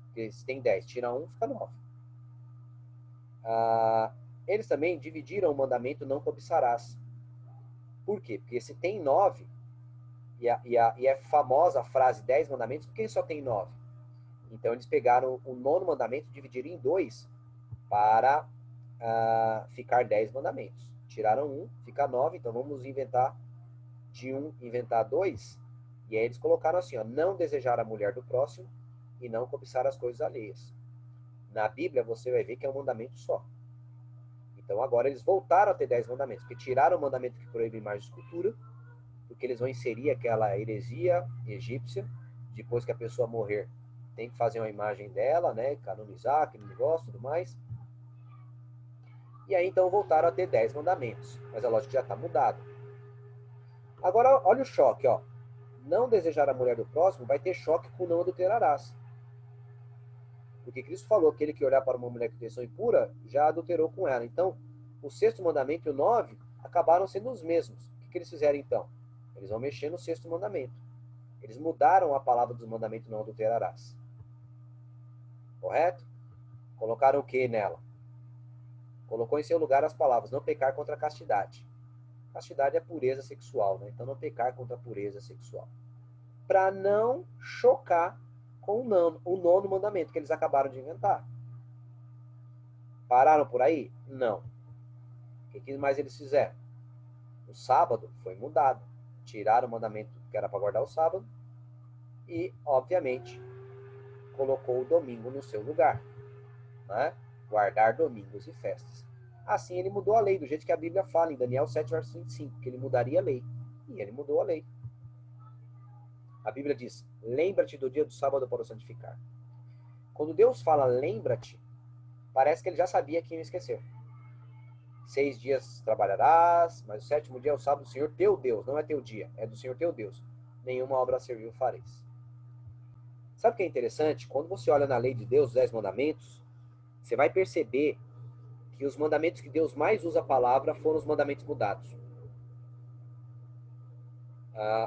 Porque se tem 10, tira 1, fica 9. Eles também dividiram o mandamento não cobiçarás. Por quê? Porque se tem 9, e é famosa a frase 10 mandamentos, por que só tem 9? Então eles pegaram o 9º mandamento e dividiram em 2 para ficar 10 mandamentos. Tiraram 1, fica 9, então vamos inventar de 1, inventar 2. E aí eles colocaram assim, ó, não desejar a mulher do próximo e não cobiçar as coisas alheias. Na Bíblia você vai ver que é um mandamento só. Então agora eles voltaram a ter 10 mandamentos, porque tiraram o mandamento que proíbe imagem de escultura, porque eles vão inserir aquela heresia egípcia, depois que a pessoa morrer, tem que fazer uma imagem dela, né, canonizar, aquele negócio, tudo mais. E aí então voltaram a ter 10 mandamentos. Mas é lógico que já está mudado. Agora, olha o choque, ó. Não desejar a mulher do próximo vai ter choque com não adulterarás. Porque Cristo falou que aquele que olhar para uma mulher com intenção impura já adulterou com ela. Então, o 6º mandamento e o 9 acabaram sendo os mesmos. O que eles fizeram então? Eles vão mexer no 6º mandamento. Eles mudaram a palavra dos mandamentos não adulterarás. Correto? Colocaram o que nela? Colocou em seu lugar as palavras não pecar contra a castidade. Castidade é pureza sexual, né? Então não pecar contra a pureza sexual. Para não chocar com o nono mandamento que eles acabaram de inventar. Pararam por aí? Não. O que mais eles fizeram? O sábado foi mudado. Tiraram o mandamento que era para guardar o sábado e, obviamente, colocou o domingo no seu lugar. Né? Guardar domingos e festas. Assim ele mudou a lei, do jeito que a Bíblia fala em Daniel 7, verso 25, que ele mudaria a lei. E ele mudou a lei. A Bíblia diz, lembra-te do dia do sábado para o santificar. Quando Deus fala lembra-te, parece que ele já sabia que ia esquecer. 6 dias trabalharás, mas o 7º dia é o sábado do Senhor teu Deus. Não é teu dia, é do Senhor teu Deus. Nenhuma obra servil fareis. Sabe o que é interessante? Quando você olha na lei de Deus, os 10 mandamentos, você vai perceber que os mandamentos que Deus mais usa a palavra foram os mandamentos mudados.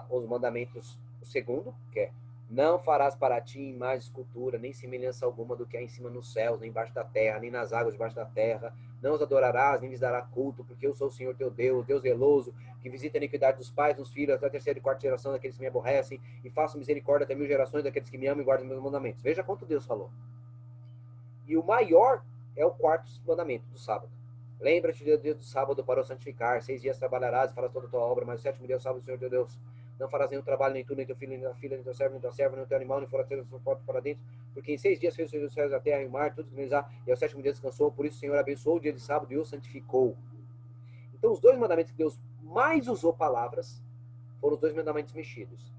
Os mandamentos, o 2º, que é não farás para ti imagem, escultura, nem semelhança alguma do que há em cima nos céus, nem embaixo da terra, nem nas águas debaixo da terra. Não os adorarás, nem lhes dará culto, porque eu sou o Senhor teu Deus, Deus zeloso, que visita a iniquidade dos pais, dos filhos, até a 3ª e 4ª geração daqueles que me aborrecem, e faço misericórdia até 1000 gerações daqueles que me amam e guardam meus mandamentos. Veja quanto Deus falou. E o maior é o 4º mandamento do sábado. Lembra-te do dia do sábado para o santificar. 6 dias trabalharás e farás toda a tua obra, mas o 7º dia é o sábado do Senhor teu Deus. Não farás nenhum trabalho, nem tu, nem teu filho, nem tua filha, nem teu servo, nem tua serva, nem teu animal, nem forasteiro, nem porta para dentro. Porque em 6 dias fez os céus, a terra e o mar, tudo que neles há, e ao 7º dia descansou. Por isso o Senhor abençoou o dia de sábado e o santificou. Então os 2 mandamentos que Deus mais usou palavras foram os 2 mandamentos mexidos.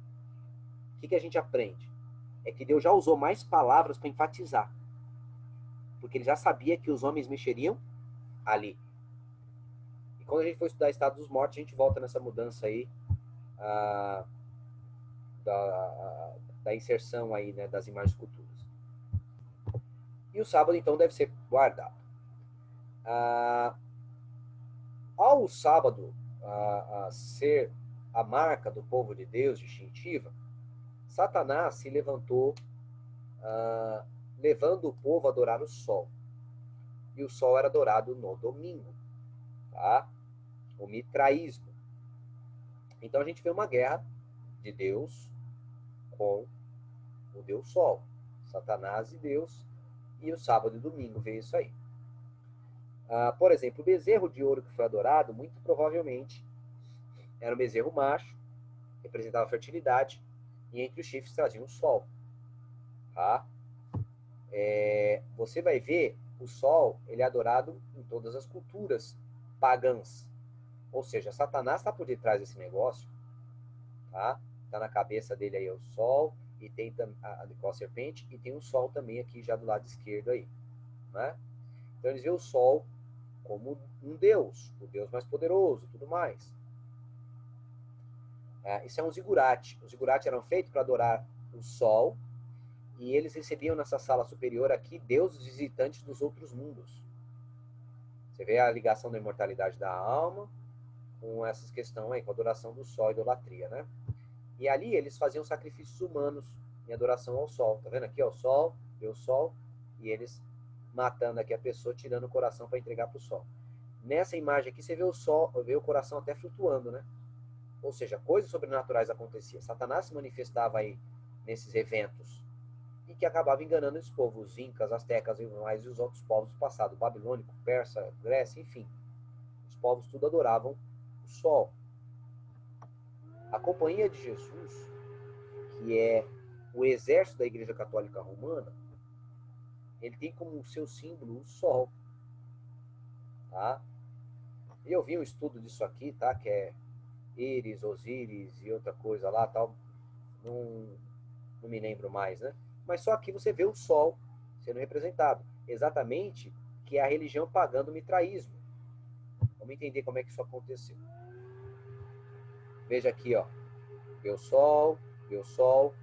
O que a gente aprende? É que Deus já usou mais palavras para enfatizar. Porque ele já sabia que os homens mexeriam ali. E quando a gente for estudar Estado dos Mortos, a gente volta nessa mudança aí da inserção aí, né, das imagens culturas. E o sábado, então, deve ser guardado. Ao sábado ser a marca do povo de Deus, distintiva, Satanás se levantou levando o povo a adorar o sol. E o sol era adorado no domingo. Tá? O mitraísmo. Então a gente vê uma guerra de Deus com o Deus Sol. Satanás e Deus. E o sábado e domingo veio isso aí. Por exemplo, o bezerro de ouro que foi adorado, muito provavelmente, era um bezerro macho, representava a fertilidade, e entre os chifres trazia um sol. Tá? Você vai ver, o sol ele é adorado em todas as culturas pagãs. Ou seja, Satanás está por detrás desse negócio, tá? Está na cabeça dele aí o sol, e tem a serpente, e tem o sol também aqui já do lado esquerdo aí, né? Então eles veem o sol como um deus, o deus mais poderoso, tudo mais. Isso é um zigurate. Os zigurates eram feitos para adorar o sol, e eles recebiam nessa sala superior aqui deuses visitantes dos outros mundos. Você vê a ligação da imortalidade da alma com essas questões aí, com a adoração do sol e idolatria, né? E ali eles faziam sacrifícios humanos em adoração ao sol. Tá vendo aqui, ó, o sol, vê o sol, e eles matando aqui a pessoa, tirando o coração para entregar para o sol. Nessa imagem aqui você vê o sol, vê o coração até flutuando, né? Ou seja, coisas sobrenaturais aconteciam. Satanás se manifestava aí nesses eventos e que acabava enganando esse povo, os incas, astecas e os outros povos do passado, babilônico, persa, Grécia, enfim. Os povos tudo adoravam o sol. A Companhia de Jesus, que é o exército da Igreja Católica Romana, ele tem como seu símbolo o sol. Tá? E eu vi um estudo disso aqui, tá? Que é Íris, Osíris e outra coisa lá, tal. Não me lembro mais, né? Mas só aqui você vê o sol sendo representado. Exatamente, que é a religião pagã do mitraísmo. Vamos entender como é que isso aconteceu. Veja aqui, ó. Deus Sol, Deus Sol.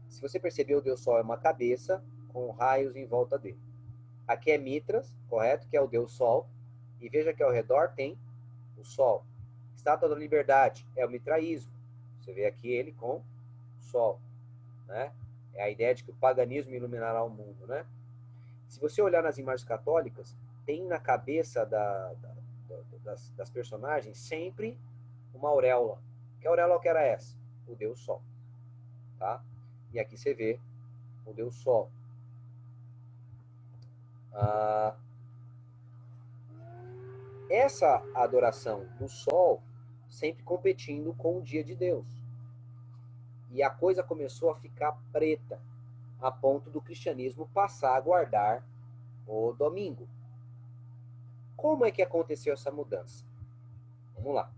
Se você percebeu, o Deus Sol é uma cabeça com raios em volta dele. Aqui é Mitras, correto? Que é o Deus Sol. E veja que ao redor tem o Sol. Estátua da Liberdade é o mitraísmo. Você vê aqui ele com o Sol, né? É a ideia de que o paganismo iluminará o mundo, né? Se você olhar nas imagens católicas, tem na cabeça das personagens sempre uma auréola. Que auréola que era essa? O Deus Sol, tá? E aqui você vê o Deus Sol. Essa adoração do Sol sempre competindo com o dia de Deus. E a coisa começou a ficar preta, a ponto do cristianismo passar a guardar o domingo. Como é que aconteceu essa mudança? Vamos lá.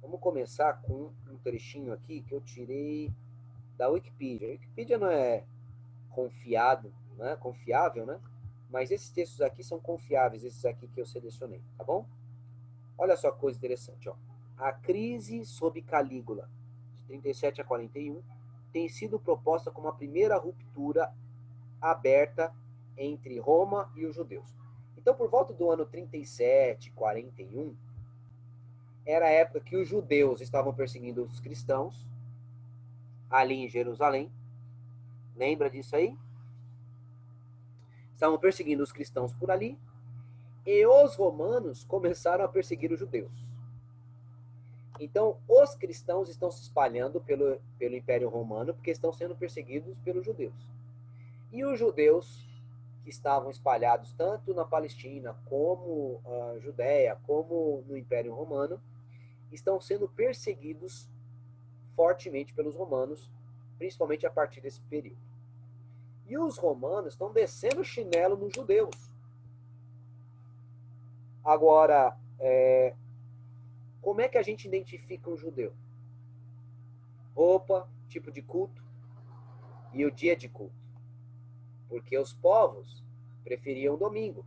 Vamos começar com um trechinho aqui que eu tirei da Wikipedia. A Wikipedia não é confiável, né? Mas esses textos aqui são confiáveis, esses aqui que eu selecionei, tá bom? Olha só que coisa interessante, ó. A crise sob Calígula, de 37 a 41, tem sido proposta como a primeira ruptura aberta entre Roma e os judeus. Então, por volta do ano 37, 41, era a época que os judeus estavam perseguindo os cristãos, ali em Jerusalém. Lembra disso aí? Estavam perseguindo os cristãos por ali, e os romanos começaram a perseguir os judeus. Então, os cristãos estão se espalhando pelo Império Romano, porque estão sendo perseguidos pelos judeus. E os judeus, que estavam espalhados tanto na Palestina, como na Judéia, como no Império Romano, estão sendo perseguidos fortemente pelos romanos, principalmente a partir desse período. E os romanos estão descendo o chinelo nos judeus. Agora, como é que a gente identifica um judeu? Roupa, tipo de culto e o dia de culto. Porque os povos preferiam o domingo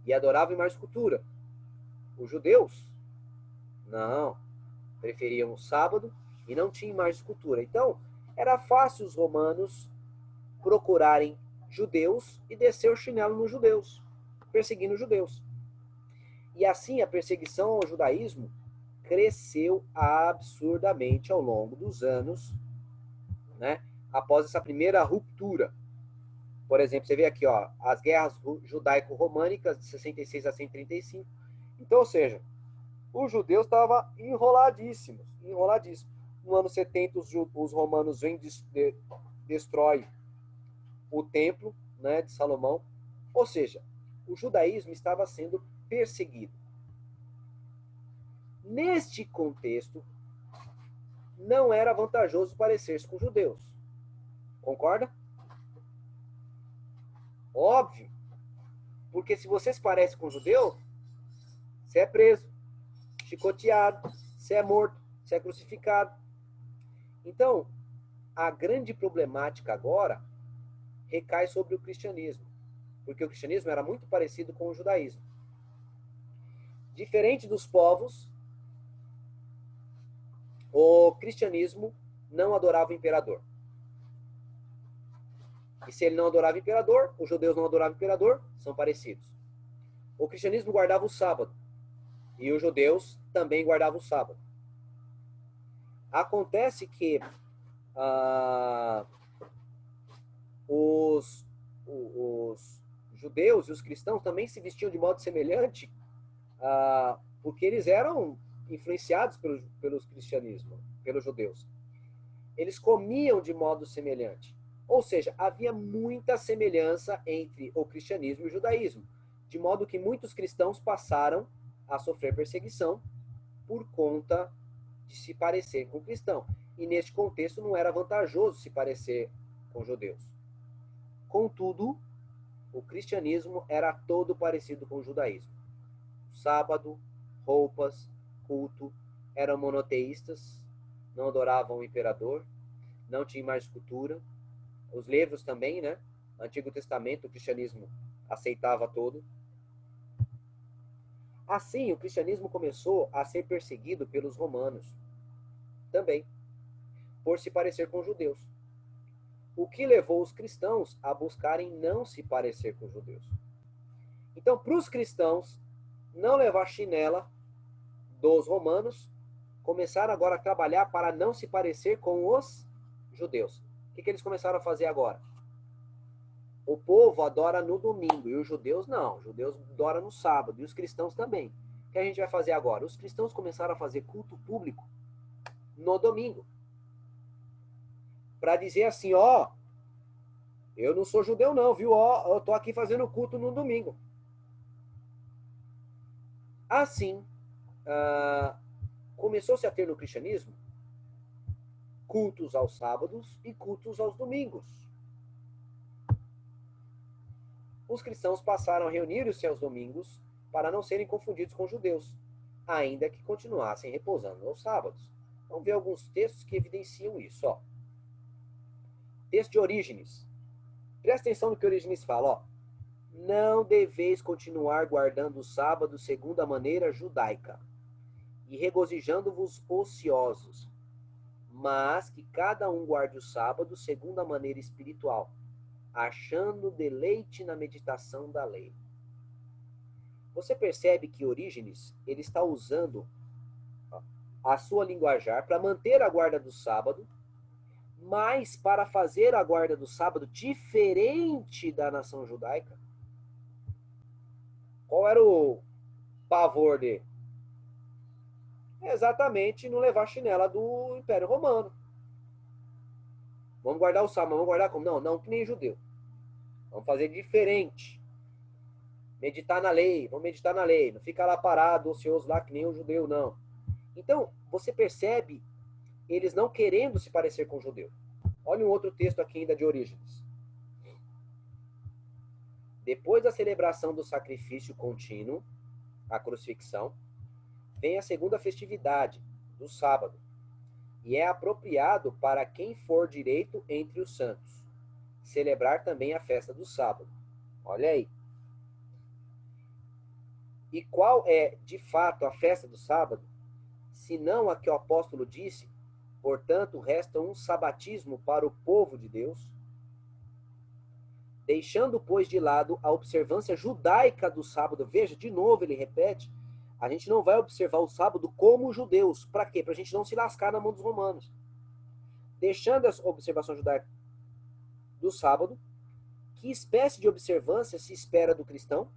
e adoravam mais cultura. Os judeus, não, preferiam o sábado e não tinham mais cultura. Então, era fácil os romanos procurarem judeus e descer o chinelo nos judeus, perseguindo os judeus. E assim a perseguição ao judaísmo cresceu absurdamente ao longo dos anos, né? Após essa primeira ruptura. Por exemplo, você vê aqui, ó, as guerras judaico-românicas de 66 a 135. Então, ou seja, os judeus estavam enroladíssimos. No ano 70, os romanos vêm destrói o templo, né, de Salomão. Ou seja, o judaísmo estava sendo perseguido. Neste contexto, não era vantajoso parecer-se com os judeus. Concorda? Óbvio. Porque se você se parece com um judeu, você é preso, chicoteado, você é morto, você é crucificado. Então, a grande problemática agora recai sobre o cristianismo. Porque o cristianismo era muito parecido com o judaísmo. Diferente dos povos, o cristianismo não adorava o imperador. E se ele não adorava o imperador, os judeus não adoravam o imperador, são parecidos. O cristianismo guardava o sábado. E os judeus também guardavam o sábado. Acontece que os judeus e os cristãos também se vestiam de modo semelhante, porque eles eram influenciados pelos cristianismo, pelos judeus. Eles comiam de modo semelhante. Ou seja, havia muita semelhança entre o cristianismo e o judaísmo, de modo que muitos cristãos passaram a sofrer perseguição por conta de se parecer com o cristão. E neste contexto não era vantajoso se parecer com judeus. Contudo, o cristianismo era todo parecido com o judaísmo. Sábado, roupas, culto, eram monoteístas, não adoravam o imperador, não tinham mais cultura. Os livros também, né? Antigo Testamento, o cristianismo aceitava todo. Assim, o cristianismo começou a ser perseguido pelos romanos também, por se parecer com os judeus. O que levou os cristãos a buscarem não se parecer com os judeus. Então, para os cristãos não levar chinela dos romanos, começaram agora a trabalhar para não se parecer com os judeus. O que eles começaram a fazer agora? O povo adora no domingo e os judeus não. Os judeus adoram no sábado e os cristãos também. O que a gente vai fazer agora? Os cristãos começaram a fazer culto público no domingo. Para dizer assim, ó, eu não sou judeu não, viu? Ó, eu tô aqui fazendo culto no domingo. Assim, começou-se a ter no cristianismo cultos aos sábados e cultos aos domingos. Os cristãos passaram a reunir-se aos domingos para não serem confundidos com os judeus, ainda que continuassem repousando aos sábados. Vamos ver alguns textos que evidenciam isso. Ó. Texto de Orígenes. Presta atenção no que Orígenes fala. Ó. Não deveis continuar guardando o sábado segundo a maneira judaica, e regozijando-vos ociosos, mas que cada um guarde o sábado segundo a maneira espiritual, achando deleite na meditação da lei. Você percebe que Orígenes, ele está usando a sua linguajar para manter a guarda do sábado, mas para fazer a guarda do sábado diferente da nação judaica. Qual era o pavor dele? Exatamente não levar a chinela do Império Romano. Vamos guardar o sábado, vamos guardar como? Não que nem judeu. Vamos fazer diferente. Meditar na lei, vamos meditar na lei. Não fica lá parado, ocioso lá que nem o judeu, não. Então, você percebe eles não querendo se parecer com o judeu. Olha um outro texto aqui ainda de Orígenes. Depois da celebração do sacrifício contínuo, a crucifixão, vem a segunda festividade, do sábado, e é apropriado para quem for direito entre os santos celebrar também a festa do sábado. Olha aí. E qual é, de fato, a festa do sábado? Se não a que o apóstolo disse, portanto, resta um sabatismo para o povo de Deus, deixando, pois, de lado a observância judaica do sábado. Veja, de novo ele repete, a gente não vai observar o sábado como judeus. Para quê? Para a gente não se lascar na mão dos romanos. Deixando a observação judaica do sábado, que espécie de observância se espera do cristão?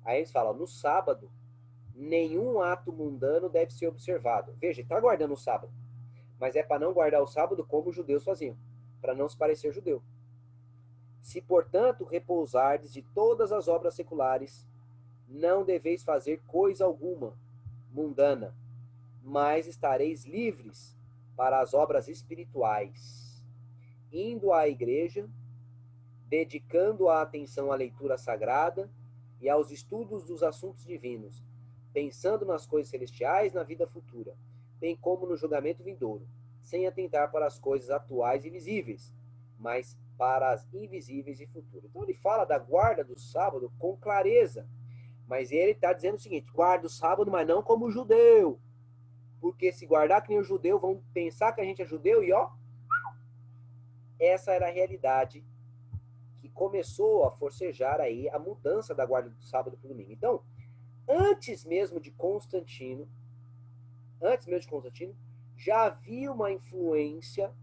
Aí eles falam, no sábado, nenhum ato mundano deve ser observado. Veja, ele está guardando o sábado, mas é para não guardar o sábado como os judeus faziam, para não se parecer judeu. Se, portanto, repousardes de todas as obras seculares, não deveis fazer coisa alguma mundana, mas estareis livres para as obras espirituais, indo à igreja, dedicando a atenção à leitura sagrada e aos estudos dos assuntos divinos, pensando nas coisas celestiais na vida futura, bem como no julgamento vindouro, sem atentar para as coisas atuais e visíveis, mas para as invisíveis e futuras. Então ele fala da guarda do sábado com clareza, mas ele está dizendo o seguinte, guarda o sábado, mas não como judeu, porque se guardar que nem o judeu, vão pensar que a gente é judeu e ó, essa era a realidade que começou a forcejar aí a mudança da guarda do sábado para o domingo. Então, antes mesmo de Constantino, já havia uma influência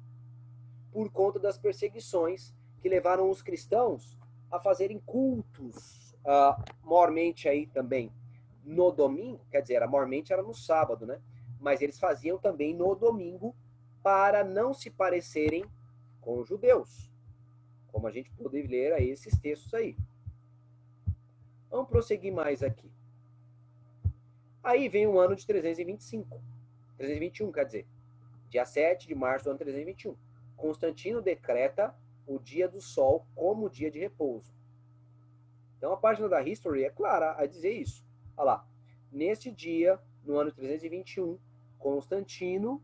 por conta das perseguições que levaram os cristãos a fazerem cultos, maiormente aí também no domingo, quer dizer, maiormente era no sábado, né? Mas eles faziam também no domingo para não se parecerem com os judeus, como a gente pode ler aí esses textos aí. Vamos prosseguir mais aqui. Aí vem o ano de 321, quer dizer, dia 7 de março do ano 321. Constantino decreta o dia do sol como dia de repouso. Então a página da History é clara a dizer isso. Olha lá. Neste dia, no ano 321, Constantino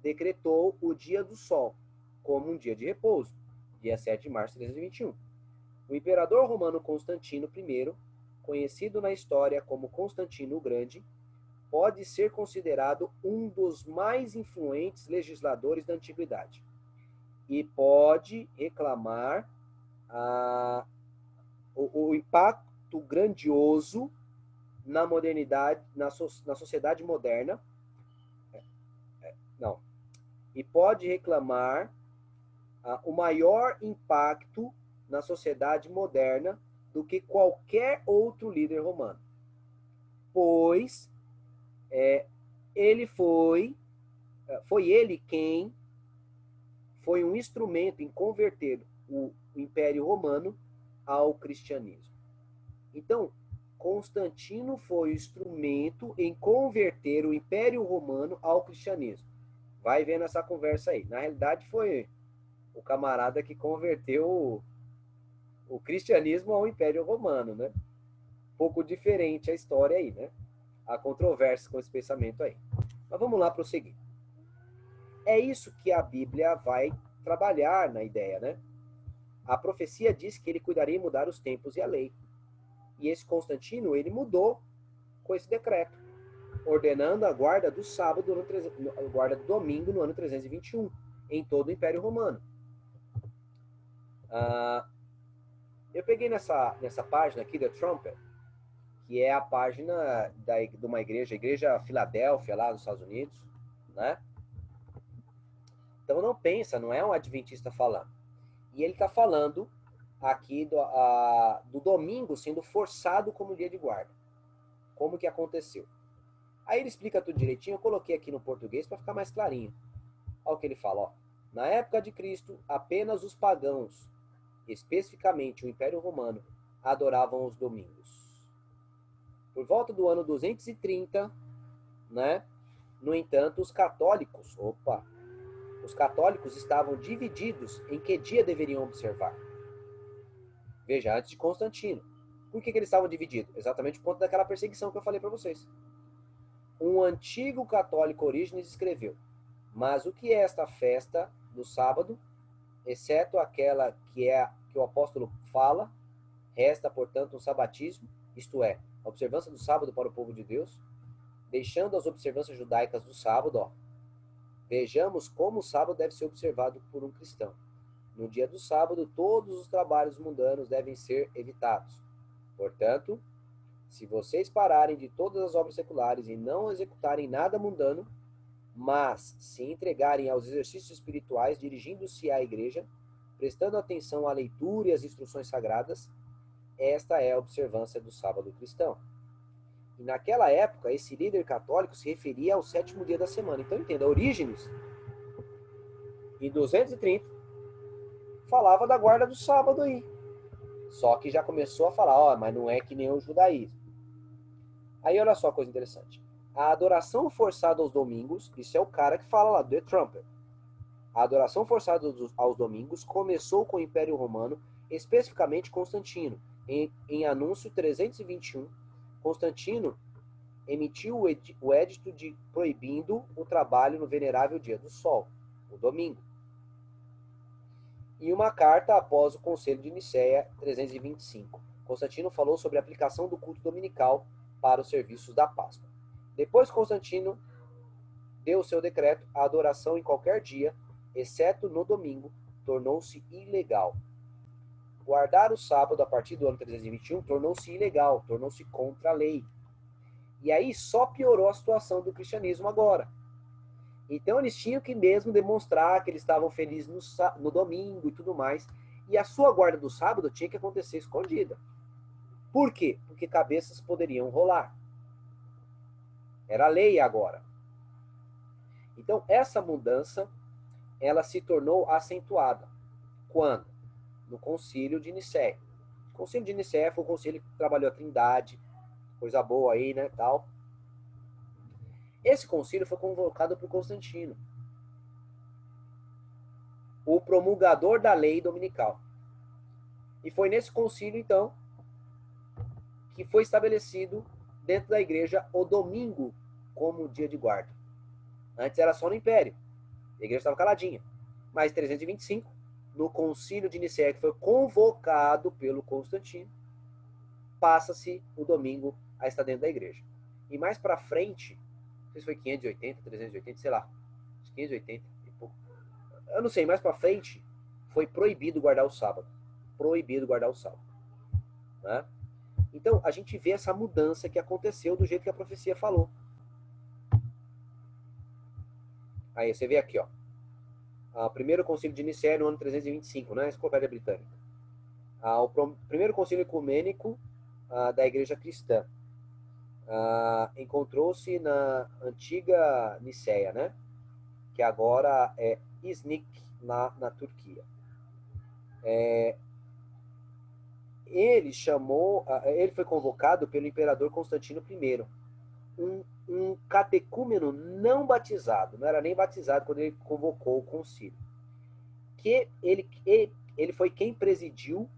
decretou o dia do sol como um dia de repouso, dia 7 de março de 321. O imperador romano Constantino I conhecido na história como Constantino o Grande, pode ser considerado um dos mais influentes legisladores da antiguidade e pode reclamar o impacto grandioso na modernidade, na sociedade moderna, não, e pode reclamar o maior impacto na sociedade moderna do que qualquer outro líder romano, pois foi ele quem foi um instrumento em converter o Império Romano ao cristianismo. Então, Constantino foi o instrumento em converter o Império Romano ao cristianismo. Vai vendo essa conversa aí. Na realidade, foi o camarada que converteu o cristianismo ao Império Romano, né? Um pouco diferente a história aí, né? Há controvérsia com esse pensamento aí. Mas vamos lá prosseguir. É isso que a Bíblia vai trabalhar na ideia, né? A profecia diz que ele cuidaria em mudar os tempos e a lei. E esse Constantino, ele mudou com esse decreto, ordenando a guarda do sábado, a guarda do domingo no ano 321, em todo o Império Romano. Eu peguei nessa página aqui da Trumpet, que é a página de uma igreja, a Igreja Filadélfia, lá nos Estados Unidos, né? Então não pensa, não é um adventista falando. E ele está falando aqui do domingo sendo forçado como dia de guarda. Como que aconteceu? Aí ele explica tudo direitinho, eu coloquei aqui no português para ficar mais clarinho. Olha o que ele fala, ó. Na época de Cristo, apenas os pagãos, especificamente o Império Romano, adoravam os domingos. Por volta do ano 230, né? No entanto, os católicos estavam divididos em que dia deveriam observar. Veja, antes de Constantino. Por que eles estavam divididos? Exatamente por conta daquela perseguição que eu falei para vocês. Um antigo católico Orígenes escreveu: mas o que é esta festa do sábado, exceto aquela que o apóstolo fala, resta, portanto, um sabatismo, isto é, a observância do sábado para o povo de Deus, deixando as observâncias judaicas do sábado, ó. Vejamos como o sábado deve ser observado por um cristão. No dia do sábado, todos os trabalhos mundanos devem ser evitados. Portanto, se vocês pararem de todas as obras seculares e não executarem nada mundano, mas se entregarem aos exercícios espirituais, dirigindo-se à igreja, prestando atenção à leitura e às instruções sagradas, esta é a observância do sábado cristão. E naquela época, esse líder católico se referia ao 7º dia da semana. Então, entenda, Orígenes, em 230, falava da guarda do sábado aí. Só que já começou a falar, mas não é que nem o judaísmo. Aí, olha só a coisa interessante. A adoração forçada aos domingos, isso é o cara que fala lá, The Trumpet. A adoração forçada aos domingos começou com o Império Romano, especificamente Constantino. Em anúncio 321, Constantino emitiu o edito proibindo o trabalho no venerável dia do sol, o domingo. E uma carta após o Conselho de Nicéia 325. Constantino falou sobre a aplicação do culto dominical para os serviços da Páscoa. Depois Constantino deu o seu decreto, a adoração em qualquer dia, exceto no domingo, tornou-se ilegal. Guardar o sábado a partir do ano 321 tornou-se ilegal, tornou-se contra a lei. E aí só piorou a situação do cristianismo agora. Então eles tinham que mesmo demonstrar que eles estavam felizes no domingo e tudo mais. E a sua guarda do sábado tinha que acontecer escondida. Por quê? Porque cabeças poderiam rolar. Era lei agora. Então essa mudança, ela se tornou acentuada. Quando? No Concílio de Nicéia. O Concílio de Nicéia foi o concílio que trabalhou a Trindade, coisa boa aí, né, tal. Esse concílio foi convocado por Constantino, o promulgador da lei dominical. E foi nesse concílio, então, que foi estabelecido dentro da igreja o domingo como dia de guarda. Antes era só no Império. A igreja estava caladinha. Mas em 325, no concílio de Nicéia, que foi convocado pelo Constantino, passa-se o domingo a estar dentro da igreja. E mais para frente, não sei se foi 580, 380, sei lá, 580 e pouco. Eu não sei, mais para frente foi proibido guardar o sábado. Proibido guardar o sábado. Né? Então, a gente vê essa mudança que aconteceu do jeito que a profecia falou. Aí, você vê aqui, ó. O primeiro concílio de Nicéia no ano 325, né? Enciclopédia Britânica. O primeiro concílio ecumênico da igreja cristã. Encontrou-se na antiga Nicéia, né? Que agora é Iznik, na Turquia. Ele foi convocado pelo imperador Constantino I, um catecúmeno não batizado, não era nem batizado quando ele convocou o concílio. Que ele foi quem presidiu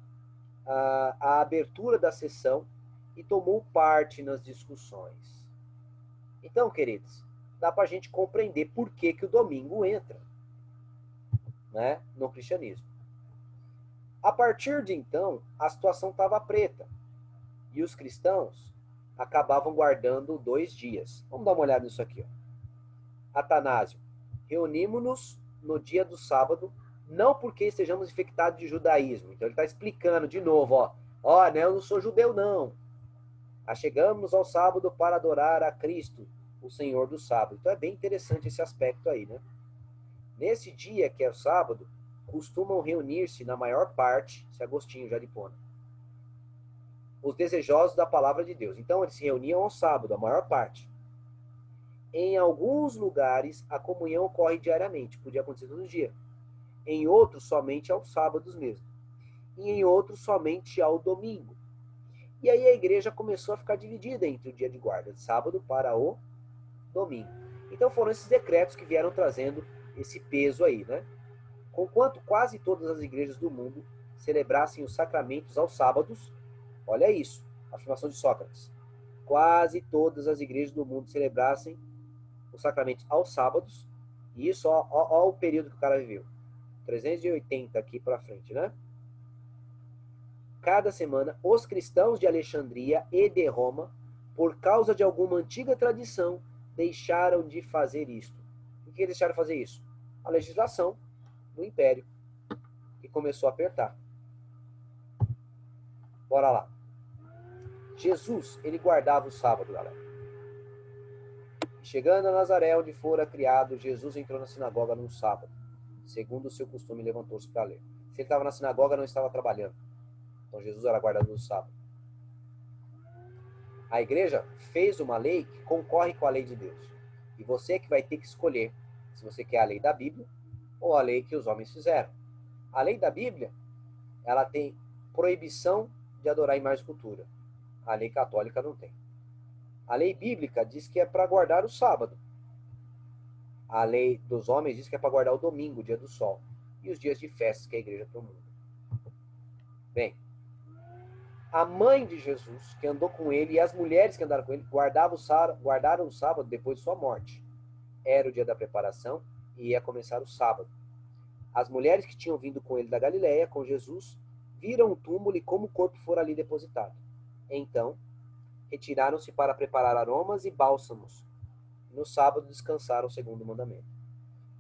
a abertura da sessão e tomou parte nas discussões. Então, queridos, dá para a gente compreender por que o domingo entra, né, no cristianismo. A partir de então, a situação estava preta. E os cristãos acabavam guardando 2 dias. Vamos dar uma olhada nisso aqui. Ó. Atanásio. Reunimos-nos no dia do sábado, não porque estejamos infectados de judaísmo. Então ele está explicando de novo. Né, eu não sou judeu, não. Achegamos ao sábado para adorar a Cristo, o Senhor do sábado. Então é bem interessante esse aspecto aí, né? Nesse dia, que é o sábado, costumam reunir-se, na maior parte, esse Agostinho já de Hipona, os desejosos da palavra de Deus. Então, eles se reuniam ao sábado, a maior parte. Em alguns lugares, a comunhão ocorre diariamente, podia acontecer todo dia. Em outros, somente aos sábados mesmo. E em outros, somente ao domingo. E aí a igreja começou a ficar dividida entre o dia de guarda, de sábado para o domingo. Então, foram esses decretos que vieram trazendo esse peso aí, né? Conquanto quase todas as igrejas do mundo celebrassem os sacramentos aos sábados, olha isso, afirmação de Sócrates. Quase todas as igrejas do mundo celebrassem os sacramentos aos sábados, e isso, ó o período que o cara viveu. 380 aqui para frente, né? Cada semana, os cristãos de Alexandria e de Roma, por causa de alguma antiga tradição, deixaram de fazer isto. Por que deixaram de fazer isso? A legislação do império, que começou a apertar. Bora lá. Jesus, ele guardava o sábado, galera. Chegando a Nazaré, onde fora criado, Jesus entrou na sinagoga num sábado. Segundo o seu costume, levantou-se para ler. Se ele estava na sinagoga, não estava trabalhando. Então Jesus era guardado no sábado. A igreja fez uma lei que concorre com a lei de Deus. E você que vai ter que escolher se você quer a lei da Bíblia ou a lei que os homens fizeram. A lei da Bíblia, ela tem proibição de adorar imagem e escultura. A lei católica não tem. A lei bíblica diz que é para guardar o sábado. A lei dos homens diz que é para guardar o domingo, o dia do sol. E os dias de festas que a igreja promulga. Bem, a mãe de Jesus, que andou com ele, e as mulheres que andaram com ele, guardaram o sábado depois de sua morte. Era o dia da preparação e ia começar o sábado. As mulheres que tinham vindo com ele da Galileia, com Jesus, viram o túmulo e como o corpo fora ali depositado. Então, retiraram-se para preparar aromas e bálsamos. No sábado descansaram segundo o mandamento.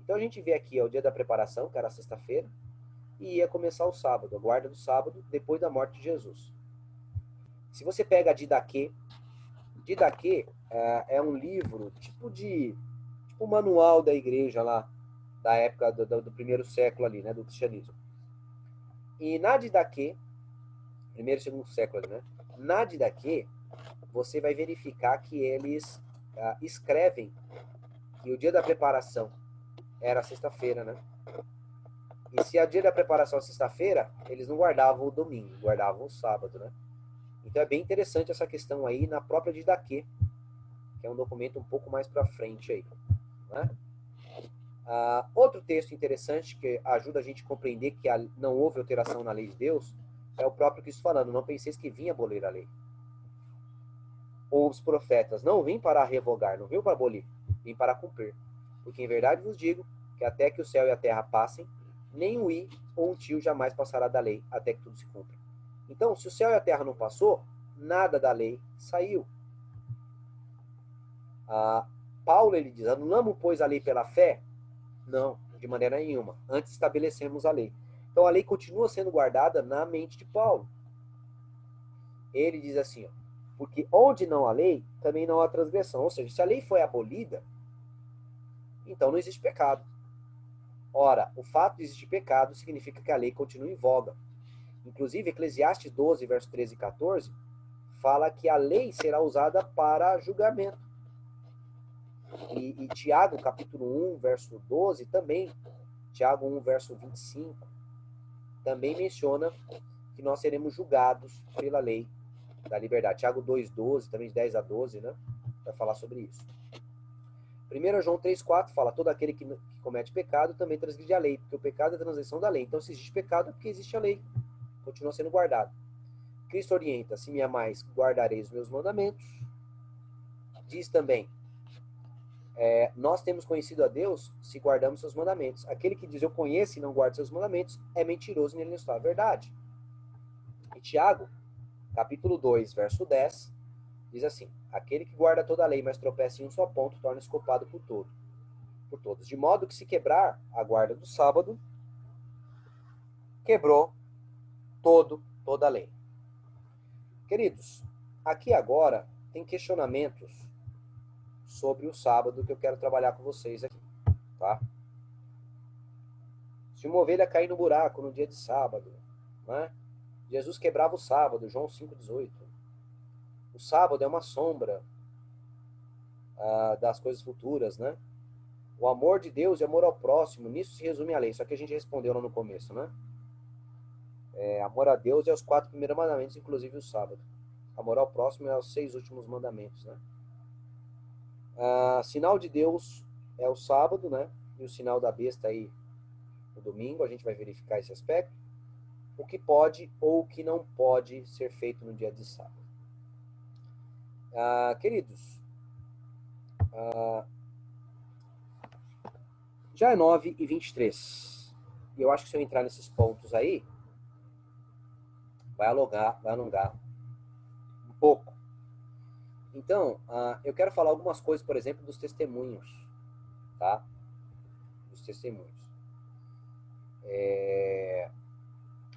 Então a gente vê aqui o dia da preparação, que era sexta-feira, e ia começar o sábado, a guarda do sábado, depois da morte de Jesus. Se você pega a Didaquê é um livro tipo um manual da igreja lá, da época do primeiro século ali, né, do cristianismo. E na Didaquê, primeiro e segundo século, né, na Didaquê, você vai verificar que eles escrevem que o dia da preparação era sexta-feira, né? E se o dia da preparação é sexta-feira, eles não guardavam o domingo, guardavam o sábado, né? Então é bem interessante essa questão aí na própria Didaquê, que é um documento um pouco mais para frente aí, né? Outro texto interessante que ajuda a gente a compreender que não houve alteração na lei de Deus é o próprio Cristo falando: não penseis que vinha abolir a lei. Ou os profetas: não vim para revogar, não vim para abolir, vim para cumprir. Porque em verdade vos digo que até que o céu e a terra passem, nem um i ou um tio jamais passará da lei, até que tudo se cumpra. Então, se o céu e a terra não passou, nada da lei saiu. Paulo, ele diz, anulamos, pois, a lei pela fé? Não, de maneira nenhuma. Antes estabelecemos a lei. Então, a lei continua sendo guardada na mente de Paulo. Ele diz assim, ó, porque onde não há lei, também não há transgressão. Ou seja, se a lei foi abolida, então não existe pecado. Ora, o fato de existir pecado significa que a lei continua em voga. Inclusive, Eclesiastes 12, verso 13 e 14, fala que a lei será usada para julgamento. E Tiago, capítulo 1, verso 12, também, Tiago 1, verso 25, também menciona que nós seremos julgados pela lei da liberdade. Tiago 2:12, também de 10 a 12, né? Vai falar sobre isso. 1 João 3:4 fala, todo aquele que comete pecado também transgride a lei, porque o pecado é a transgressão da lei. Então, se existe pecado, é porque existe a lei. Continua sendo guardado. Cristo orienta, se me amais, guardareis os meus mandamentos. Diz também, nós temos conhecido a Deus se guardamos seus mandamentos. Aquele que diz eu conheço e não guarda seus mandamentos é mentiroso e nele não está a verdade. E Tiago, capítulo 2, verso 10, diz assim, aquele que guarda toda a lei, mas tropeça em um só ponto, torna-se culpado por todos. De modo que se quebrar a guarda do sábado, quebrou toda a lei. Queridos, aqui agora tem questionamentos sobre o sábado que eu quero trabalhar com vocês aqui, tá? Se uma ovelha cair no buraco no dia de sábado, né? Jesus quebrava o sábado, João 5,18. O sábado é uma sombra das coisas futuras, né? O amor de Deus e amor ao próximo, nisso se resume a lei. Só que a gente respondeu lá no começo, né? Amor a Deus é os 4 primeiros mandamentos, inclusive o sábado. Amor ao próximo é os 6 últimos mandamentos, né? Sinal de Deus é o sábado, né? E o sinal da besta aí no domingo, a gente vai verificar esse aspecto. O que pode ou o que não pode ser feito no dia de sábado. Queridos, já é 9h23. E eu acho que se eu entrar nesses pontos aí, vai alongar um pouco. Então, eu quero falar algumas coisas, por exemplo, dos testemunhos, tá? Dos testemunhos.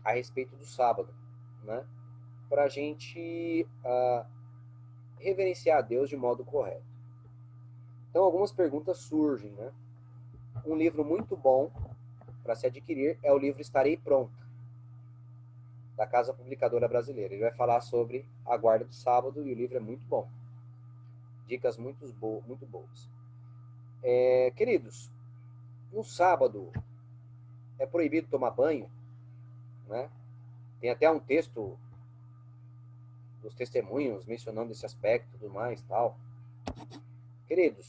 A respeito do sábado, né? Para a gente reverenciar a Deus de modo correto. Então, algumas perguntas surgem, né? Um livro muito bom para se adquirir é o livro Estarei Pronta, da Casa Publicadora Brasileira. Ele vai falar sobre a guarda do sábado e o livro é muito bom. Dicas muito boas. Queridos, no sábado é proibido tomar banho, né? Tem até um texto dos testemunhos mencionando esse aspecto e tudo mais, tal. Queridos,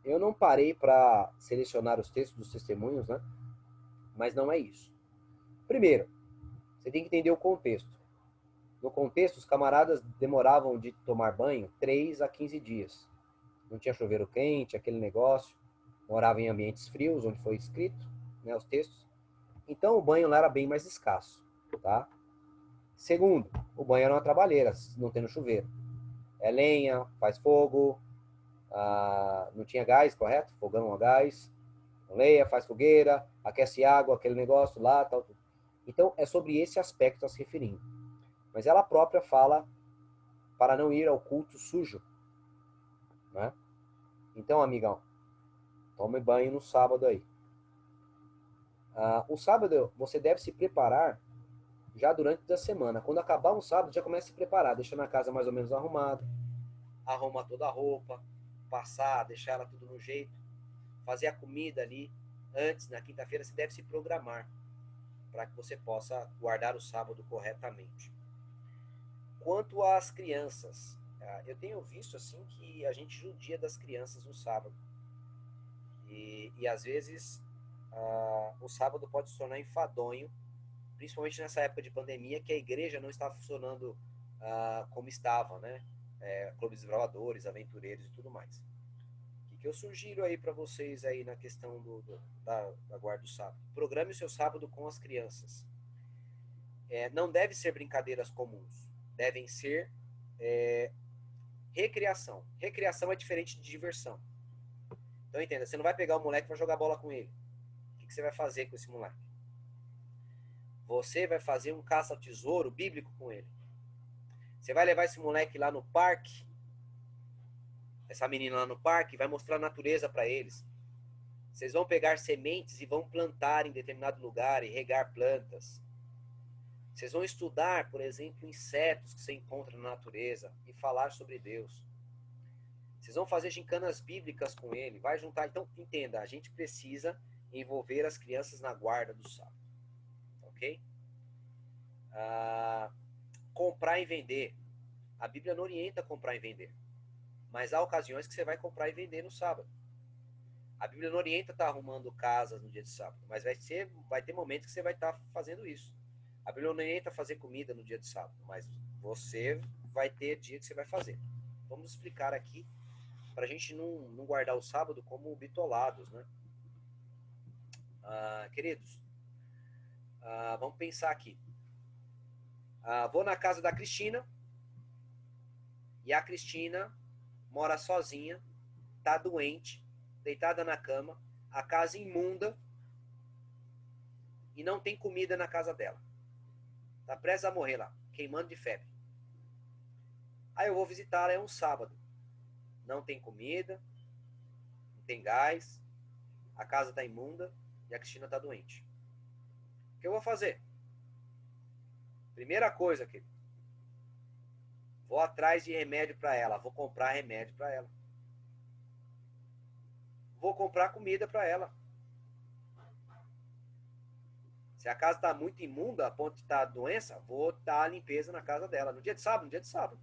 eu não parei para selecionar os textos dos testemunhos, né? Mas não é isso. Primeiro, você tem que entender o contexto. No contexto, os camaradas demoravam de tomar banho 3 a 15 dias. Não tinha chuveiro quente, aquele negócio. Moravam em ambientes frios, onde foi escrito, né, os textos. Então, o banho lá era bem mais escasso, tá? Segundo, o banho era uma trabalheira, não tendo chuveiro. É lenha, faz fogo, não tinha gás, correto? Fogão a gás. Lenha, faz fogueira, aquece água, aquele negócio lá, tal. Então, é sobre esse aspecto que está se referindo. Mas ela própria fala para não ir ao culto sujo, né? Então, amigão, tome banho no sábado aí. O sábado, você deve se preparar já durante a semana. Quando acabar um sábado, já começa a se preparar, deixando a casa mais ou menos arrumada, arruma toda a roupa, passar, deixar ela tudo no jeito, fazer a comida ali antes, na quinta-feira, você deve se programar para que você possa guardar o sábado corretamente. Quanto às crianças, eu tenho visto assim que a gente judia das crianças no sábado. E às vezes o sábado pode se tornar enfadonho, principalmente nessa época de pandemia, que a igreja não está funcionando como estava, né? Clubes de bravadores, aventureiros e tudo mais. O que eu sugiro aí para vocês aí na questão da guarda do sábado? Programe o seu sábado com as crianças. Não deve ser brincadeiras comuns. devem ser recreação. Recreação é diferente de diversão. Então entenda, você não vai pegar o moleque e vai jogar bola com ele. O que você vai fazer com esse moleque? Você vai fazer um caça ao tesouro bíblico com ele. Você vai levar esse moleque lá no parque, essa menina lá no parque, vai mostrar a natureza para eles. Vocês vão pegar sementes e vão plantar em determinado lugar e regar plantas. Vocês vão estudar, por exemplo, insetos que você encontra na natureza e falar sobre Deus. Vocês vão fazer gincanas bíblicas com ele, vai juntar. Então, entenda, a gente precisa envolver as crianças na guarda do sábado. Ok? Comprar e vender. A Bíblia não orienta a comprar e vender. Mas há ocasiões que você vai comprar e vender no sábado. A Bíblia não orienta estar arrumando casas no dia de sábado, mas vai ter momentos que você vai estar fazendo isso. A Bíblia não orienta fazer comida no dia de sábado, mas você vai ter dia que você vai fazer. Vamos explicar aqui, para a gente não guardar o sábado como bitolados, né? Queridos, vamos pensar aqui. Vou na casa da Cristina, e a Cristina mora sozinha, está doente, deitada na cama, a casa imunda, e não tem comida na casa dela. Está prestes a morrer lá, queimando de febre. Aí eu vou visitá-la, é um sábado. Não tem comida, não tem gás, a casa está imunda e a Cristina está doente. O que eu vou fazer? Primeira coisa, querido. Vou atrás de remédio para ela, vou comprar remédio para ela. Vou comprar comida para ela. Se a casa está muito imunda, a ponto de estar doença, vou dar a limpeza na casa dela. No dia de sábado, no dia de sábado.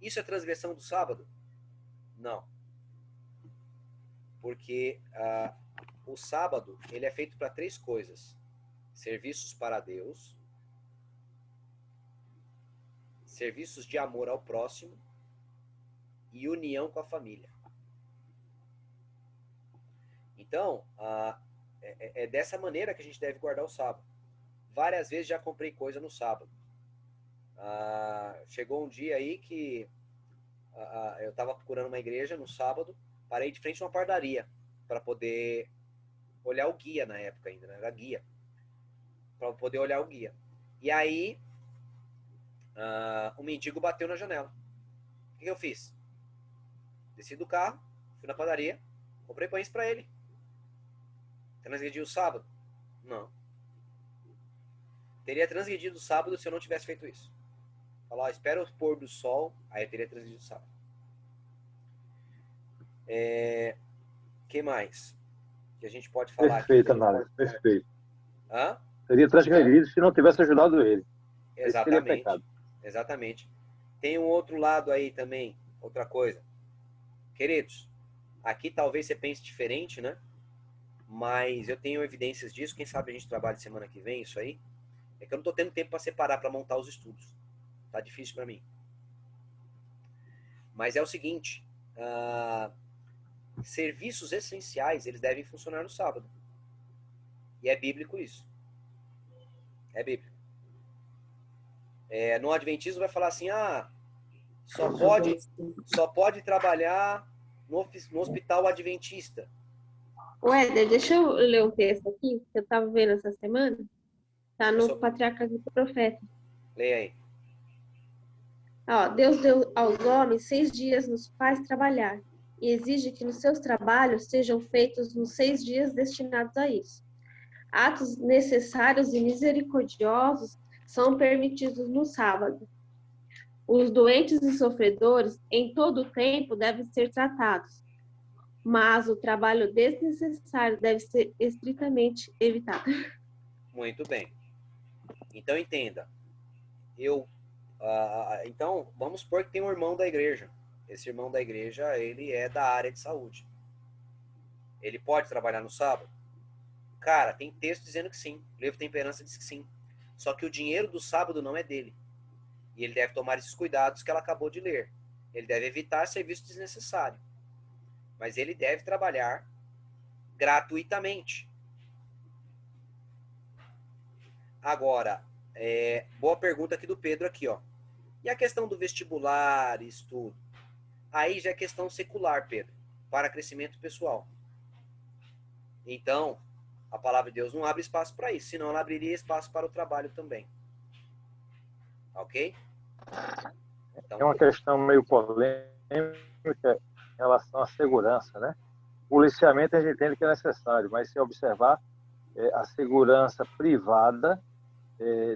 Isso é transgressão do sábado? Não. Porque o sábado, ele é feito para 3 coisas. Serviços para Deus, serviços de amor ao próximo e união com a família. Então, é dessa maneira que a gente deve guardar o sábado. Várias vezes já comprei coisa no sábado. Chegou um dia aí que eu estava procurando uma igreja no sábado, parei de frente a uma padaria para poder olhar o guia na época ainda, né? Era guia. Para poder olhar o guia. E aí, um mendigo bateu na janela. O que eu fiz? Desci do carro, fui na padaria, comprei pães para ele. Transgredi o sábado? Não. Teria transgredido o sábado se eu não tivesse feito isso. Falar, espera o pôr do sol, aí eu teria transgredido o sábado. Que mais? Que a gente pode falar Perfeito, aqui? análise, perfeito. Hã? Seria transgredido se não tivesse ajudado ele. Exatamente. Seria pecado. Exatamente. Tem um outro lado aí também, outra coisa. Queridos, aqui talvez você pense diferente, né? Mas eu tenho evidências disso. Quem sabe a gente trabalha semana que vem isso aí. É que eu não estou tendo tempo para separar, para montar os estudos. Tá difícil para mim. Mas é o seguinte, serviços essenciais, eles devem funcionar no sábado. E é bíblico isso. É bíblico. No Adventismo vai falar assim, só pode trabalhar no hospital adventista. Éder, deixa eu ler um texto aqui, que eu estava vendo essa semana. Está no Patriarcas e Profetas. Leia aí. Deus deu aos homens 6 dias nos quais trabalhar, e exige que nos seus trabalhos sejam feitos nos 6 dias destinados a isso. Atos necessários e misericordiosos são permitidos no sábado. Os doentes e sofredores, em todo o tempo, devem ser tratados, mas o trabalho desnecessário deve ser estritamente evitado. Muito bem. Então, entenda. Então, vamos supor que tem um irmão da igreja. Esse irmão da igreja, ele é da área de saúde. Ele pode trabalhar no sábado? Cara, tem texto dizendo que sim. O livro Temperança diz que sim. Só que o dinheiro do sábado não é dele. E ele deve tomar esses cuidados que ela acabou de ler. Ele deve evitar serviço desnecessário. Mas ele deve trabalhar gratuitamente. Agora, boa pergunta aqui do Pedro aqui, ó. E a questão do vestibular, estudo? Aí já é questão secular, Pedro, para crescimento pessoal. Então, a palavra de Deus não abre espaço para isso, senão ela abriria espaço para o trabalho também. Ok? Então, É uma questão meio polêmica em relação à segurança, né? O policiamento a gente entende que é necessário, mas se observar a segurança privada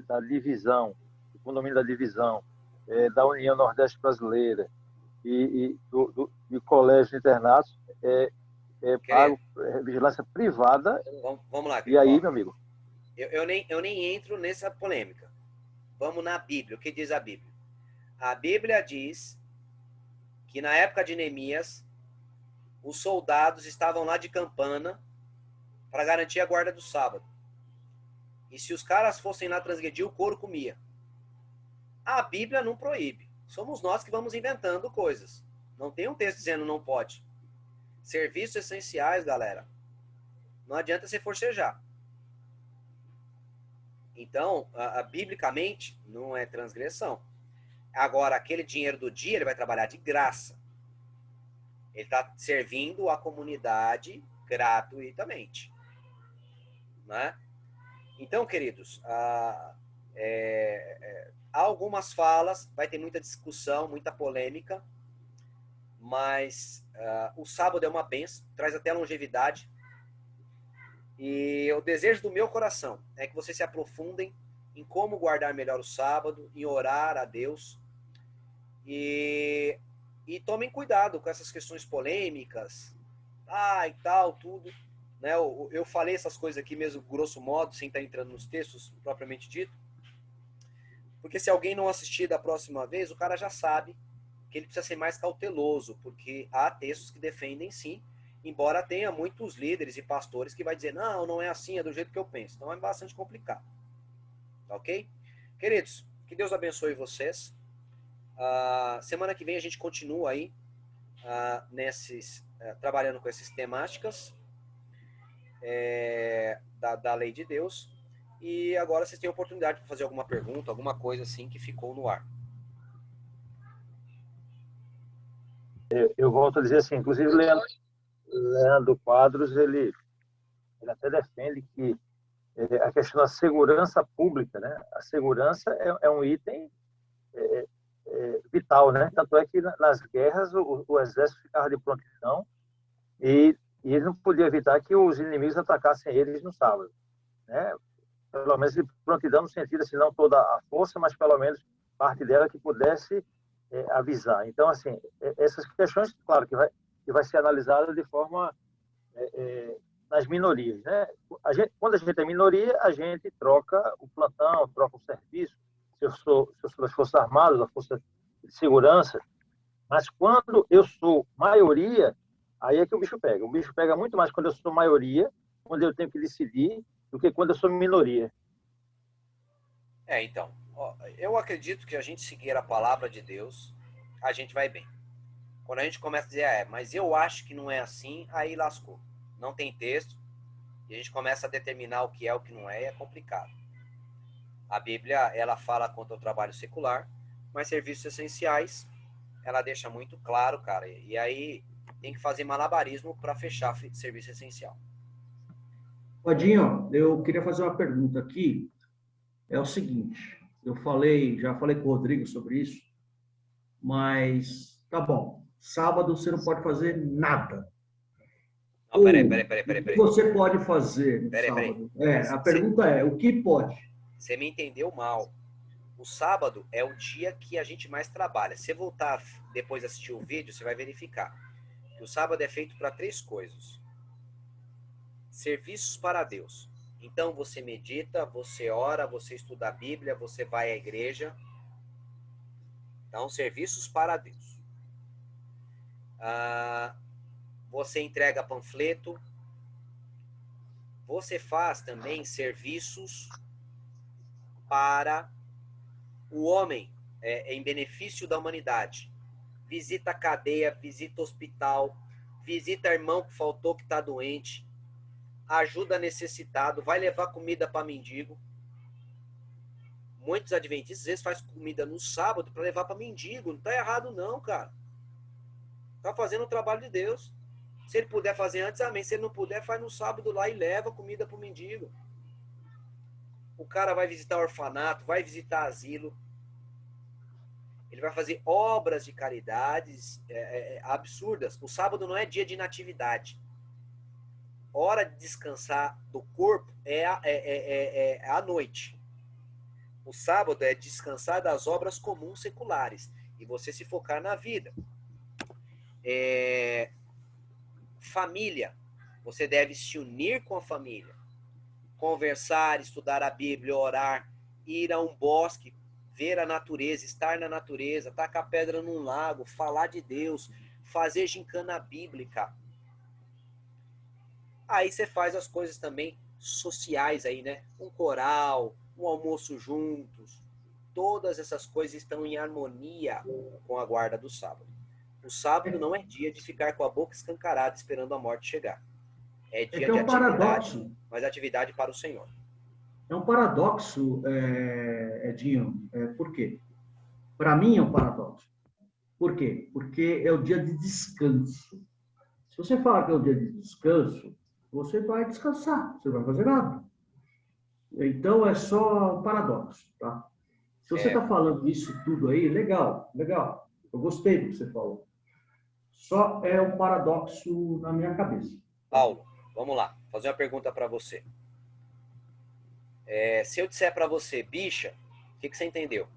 da divisão, do condomínio da divisão, da União Nordeste Brasileira do colégio de internatos pago vigilância privada. Vamos lá, e aí, ó, meu amigo? Eu nem entro nessa polêmica. Vamos na Bíblia. O que diz a Bíblia? A Bíblia diz que na época de Neemias, os soldados estavam lá de campana para garantir a guarda do sábado. E se os caras fossem lá transgredir, o couro comia. A Bíblia não proíbe. Somos nós que vamos inventando coisas. Não tem um texto dizendo não pode. Serviços essenciais, galera. Não adianta você forcejar. Então, biblicamente, não é transgressão. Agora, aquele dinheiro do dia, ele vai trabalhar de graça. Ele está servindo a comunidade gratuitamente. Né? Então, queridos, há algumas falas, vai ter muita discussão, muita polêmica, mas o sábado é uma bênção, traz até longevidade. E o desejo do meu coração é que vocês se aprofundem em como guardar melhor o sábado, em orar a Deus. E tomem cuidado com essas questões polêmicas, e tal, tudo. Né? Eu falei essas coisas aqui mesmo, grosso modo, sem estar entrando nos textos propriamente dito. Porque se alguém não assistir da próxima vez, o cara já sabe que ele precisa ser mais cauteloso, porque há textos que defendem sim, embora tenha muitos líderes e pastores que vai dizer, não é assim, é do jeito que eu penso. Então é bastante complicado. Ok? Queridos, que Deus abençoe vocês. Semana que vem a gente continua aí trabalhando com essas temáticas da lei de Deus. E agora vocês têm a oportunidade de fazer alguma pergunta, alguma coisa assim que ficou no ar. Eu volto a dizer assim, inclusive Leandro Quadros, ele até defende que a questão da segurança pública, né? A segurança é um item vital, né? Tanto é que nas guerras o exército ficava de prontidão e ele não podia evitar que os inimigos atacassem eles no sábado, né? Pelo menos de prontidão no sentido, assim, não toda a força, mas pelo menos parte dela que pudesse avisar. Então, assim, essas questões, claro, que vai ser analisada de forma nas minorias, né? Quando a gente é minoria, a gente troca o plantão, troca o serviço. Se eu sou das Forças Armadas, da Força de Segurança, mas quando eu sou maioria, aí é que o bicho pega. O bicho pega muito mais quando eu sou maioria, quando eu tenho que decidir, do que quando eu sou minoria. Então, eu acredito que a gente seguir a palavra de Deus, a gente vai bem. Quando a gente começa a dizer, mas eu acho que não é assim, aí lascou. Não tem texto, e a gente começa a determinar o que é, o que não é complicado. A Bíblia, ela fala contra o trabalho secular, mas serviços essenciais, ela deixa muito claro, cara, e aí tem que fazer malabarismo para fechar serviço essencial. Odinho, eu queria fazer uma pergunta aqui. É o seguinte, já falei com o Rodrigo sobre isso, mas tá bom. Sábado você não pode fazer nada. Não, peraí. O que você pode fazer no sábado? A pergunta é, o que pode? Você me entendeu mal. O sábado é o dia que a gente mais trabalha. Se você voltar depois de assistir o vídeo, você vai verificar que o sábado é feito para 3 coisas. Serviços para Deus. Então você medita, você ora, você estuda a Bíblia, você vai à igreja. Então, serviços para Deus. Você entrega panfleto. Você faz também serviços para o homem, em benefício da humanidade. Visita cadeia, visita hospital, visita irmão que faltou, que está doente, ajuda necessitado, vai levar comida para mendigo. Muitos adventistas às vezes faz comida no sábado para levar para mendigo. Não tá errado não, cara. Tá fazendo o trabalho de Deus. Se ele puder fazer antes, amém. Se ele não puder, faz no sábado lá e leva comida para o mendigo. O cara vai visitar orfanato, vai visitar asilo. Ele vai fazer obras de caridades absurdas. O sábado não é dia de natividade. Hora de descansar do corpo é à noite. O sábado é descansar das obras comuns seculares e você se focar na vida. Família. Você deve se unir com a família. Conversar, estudar a Bíblia, orar, ir a um bosque, ver a natureza, estar na natureza, tacar pedra num lago, falar de Deus, fazer gincana bíblica. Aí você faz as coisas também sociais aí, né? Um coral, um almoço juntos. Todas essas coisas estão em harmonia com a guarda do sábado. O sábado não é dia de ficar com a boca escancarada esperando a morte chegar. É dia de um atividade, paradoxo. mas atividade para o Senhor. É um paradoxo, Edinho. Por quê? Para mim é um paradoxo. Por quê? Porque é o dia de descanso. Se você falar que é o dia de descanso, você vai descansar, você não vai fazer nada. Então é só um paradoxo, tá? Se você está falando isso tudo aí, legal, legal. Eu gostei do que você falou. Só é um paradoxo na minha cabeça. Paulo, vamos lá. Fazer uma pergunta para você. Se eu disser para você, bicha, o que você entendeu?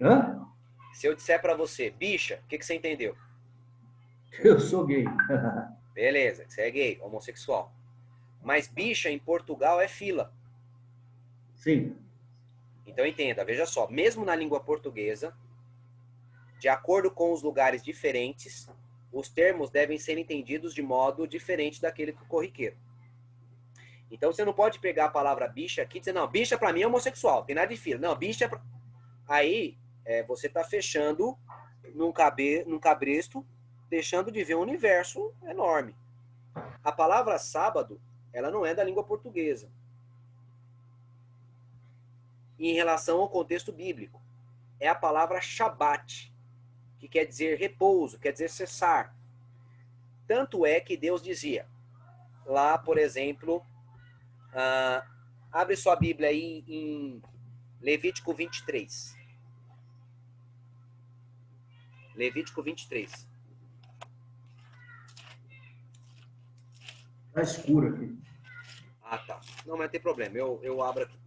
Hã? Se eu disser para você, bicha, o que você entendeu? Eu sou gay. Beleza, você é gay, homossexual. Mas bicha em Portugal é fila. Sim. Então entenda, veja só, mesmo na língua portuguesa, de acordo com os lugares diferentes, os termos devem ser entendidos de modo diferente daquele corriqueiro. Então você não pode pegar a palavra bicha aqui e dizer, não, bicha para mim é homossexual, tem nada de fila. Não, bicha é pra... Aí você está fechando num cabresto, deixando de ver um universo enorme. A palavra sábado, ela não é da língua portuguesa. Em relação ao contexto bíblico, é a palavra shabat, que quer dizer repouso, quer dizer cessar. Tanto é que Deus dizia, lá, por exemplo, abre sua Bíblia aí em Levítico 23. Levítico 23. Tá escuro aqui. Ah, tá. Não, mas não tem problema, eu abro aqui.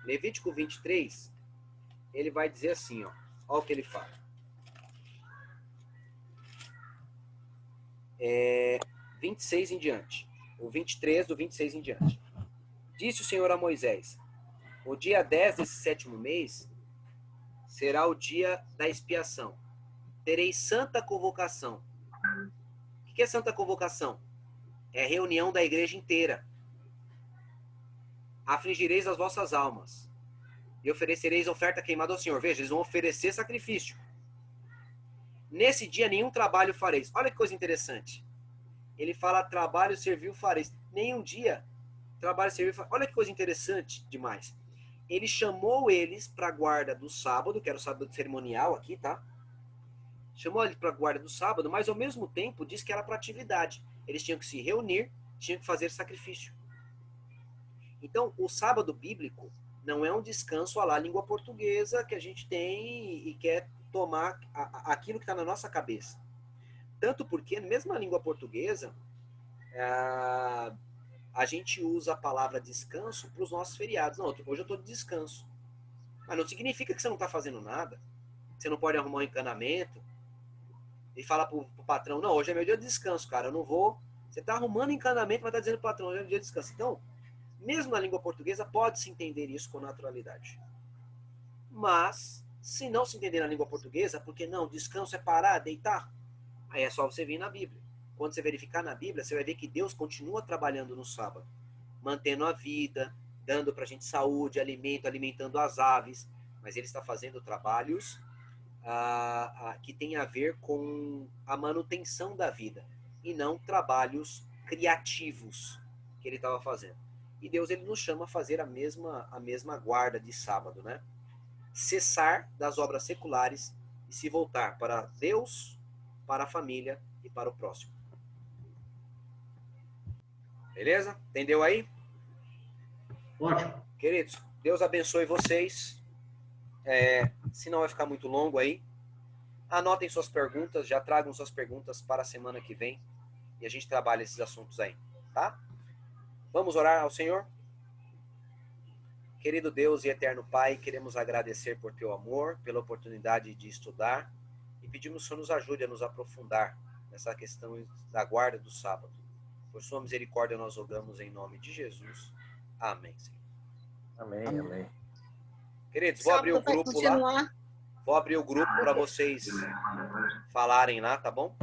Levítico 23, ele vai dizer assim, ó. Olha o que ele fala. 26 em diante. O 23 do 26 em diante. Disse o Senhor a Moisés, o dia 10 desse 7º mês será o dia da expiação. Terei santa convocação. O que é santa convocação? É reunião da igreja inteira. Afligireis as vossas almas e oferecereis oferta queimada ao Senhor. Veja, eles vão oferecer sacrifício. Nesse dia nenhum trabalho fareis. Olha que coisa interessante. Ele fala trabalho servil fareis. Nenhum dia trabalho servil fareis. Olha que coisa interessante demais. Ele chamou eles para a guarda do sábado, que era o sábado cerimonial aqui, tá? Chamou eles para a guarda do sábado, mas ao mesmo tempo disse que era para atividade. Eles tinham que se reunir, tinham que fazer sacrifício. Então, o sábado bíblico não é um descanso à la língua portuguesa que a gente tem e quer tomar aquilo que está na nossa cabeça. Tanto porque, mesmo na língua portuguesa, a gente usa a palavra descanso para os nossos feriados. Não, hoje eu estou de descanso. Mas não significa que você não está fazendo nada. Você não pode arrumar um encanamento e falar para o patrão, não, hoje é meu dia de descanso, cara, eu não vou... Você está arrumando encanamento, mas está dizendo para o patrão, hoje é meu dia de descanso. Então, mesmo na língua portuguesa, pode-se entender isso com naturalidade. Mas, se não se entender na língua portuguesa, porque não, descanso é parar, deitar, aí é só você vir na Bíblia. Quando você verificar na Bíblia, você vai ver que Deus continua trabalhando no sábado, mantendo a vida, dando para a gente saúde, alimento, alimentando as aves, mas Ele está fazendo trabalhos que têm a ver com a manutenção da vida. e não trabalhos criativos que ele estava fazendo. E Deus ele nos chama a fazer a mesma guarda de sábado, né? Cessar das obras seculares e se voltar para Deus, para a família e para o próximo. Beleza? Entendeu aí? Ótimo. Queridos, Deus abençoe vocês. Se não vai ficar muito longo aí. Anotem suas perguntas, já tragam suas perguntas para a semana que vem e a gente trabalha esses assuntos aí, tá? Vamos orar ao Senhor? Querido Deus e eterno Pai, queremos agradecer por teu amor, pela oportunidade de estudar e pedimos que o Senhor nos ajude a nos aprofundar nessa questão da guarda do sábado. Por sua misericórdia nós rogamos em nome de Jesus. Amém, Senhor. Amém, amém. Queridos, vou abrir o grupo lá. Vou abrir o grupo para vocês falarem lá, tá bom?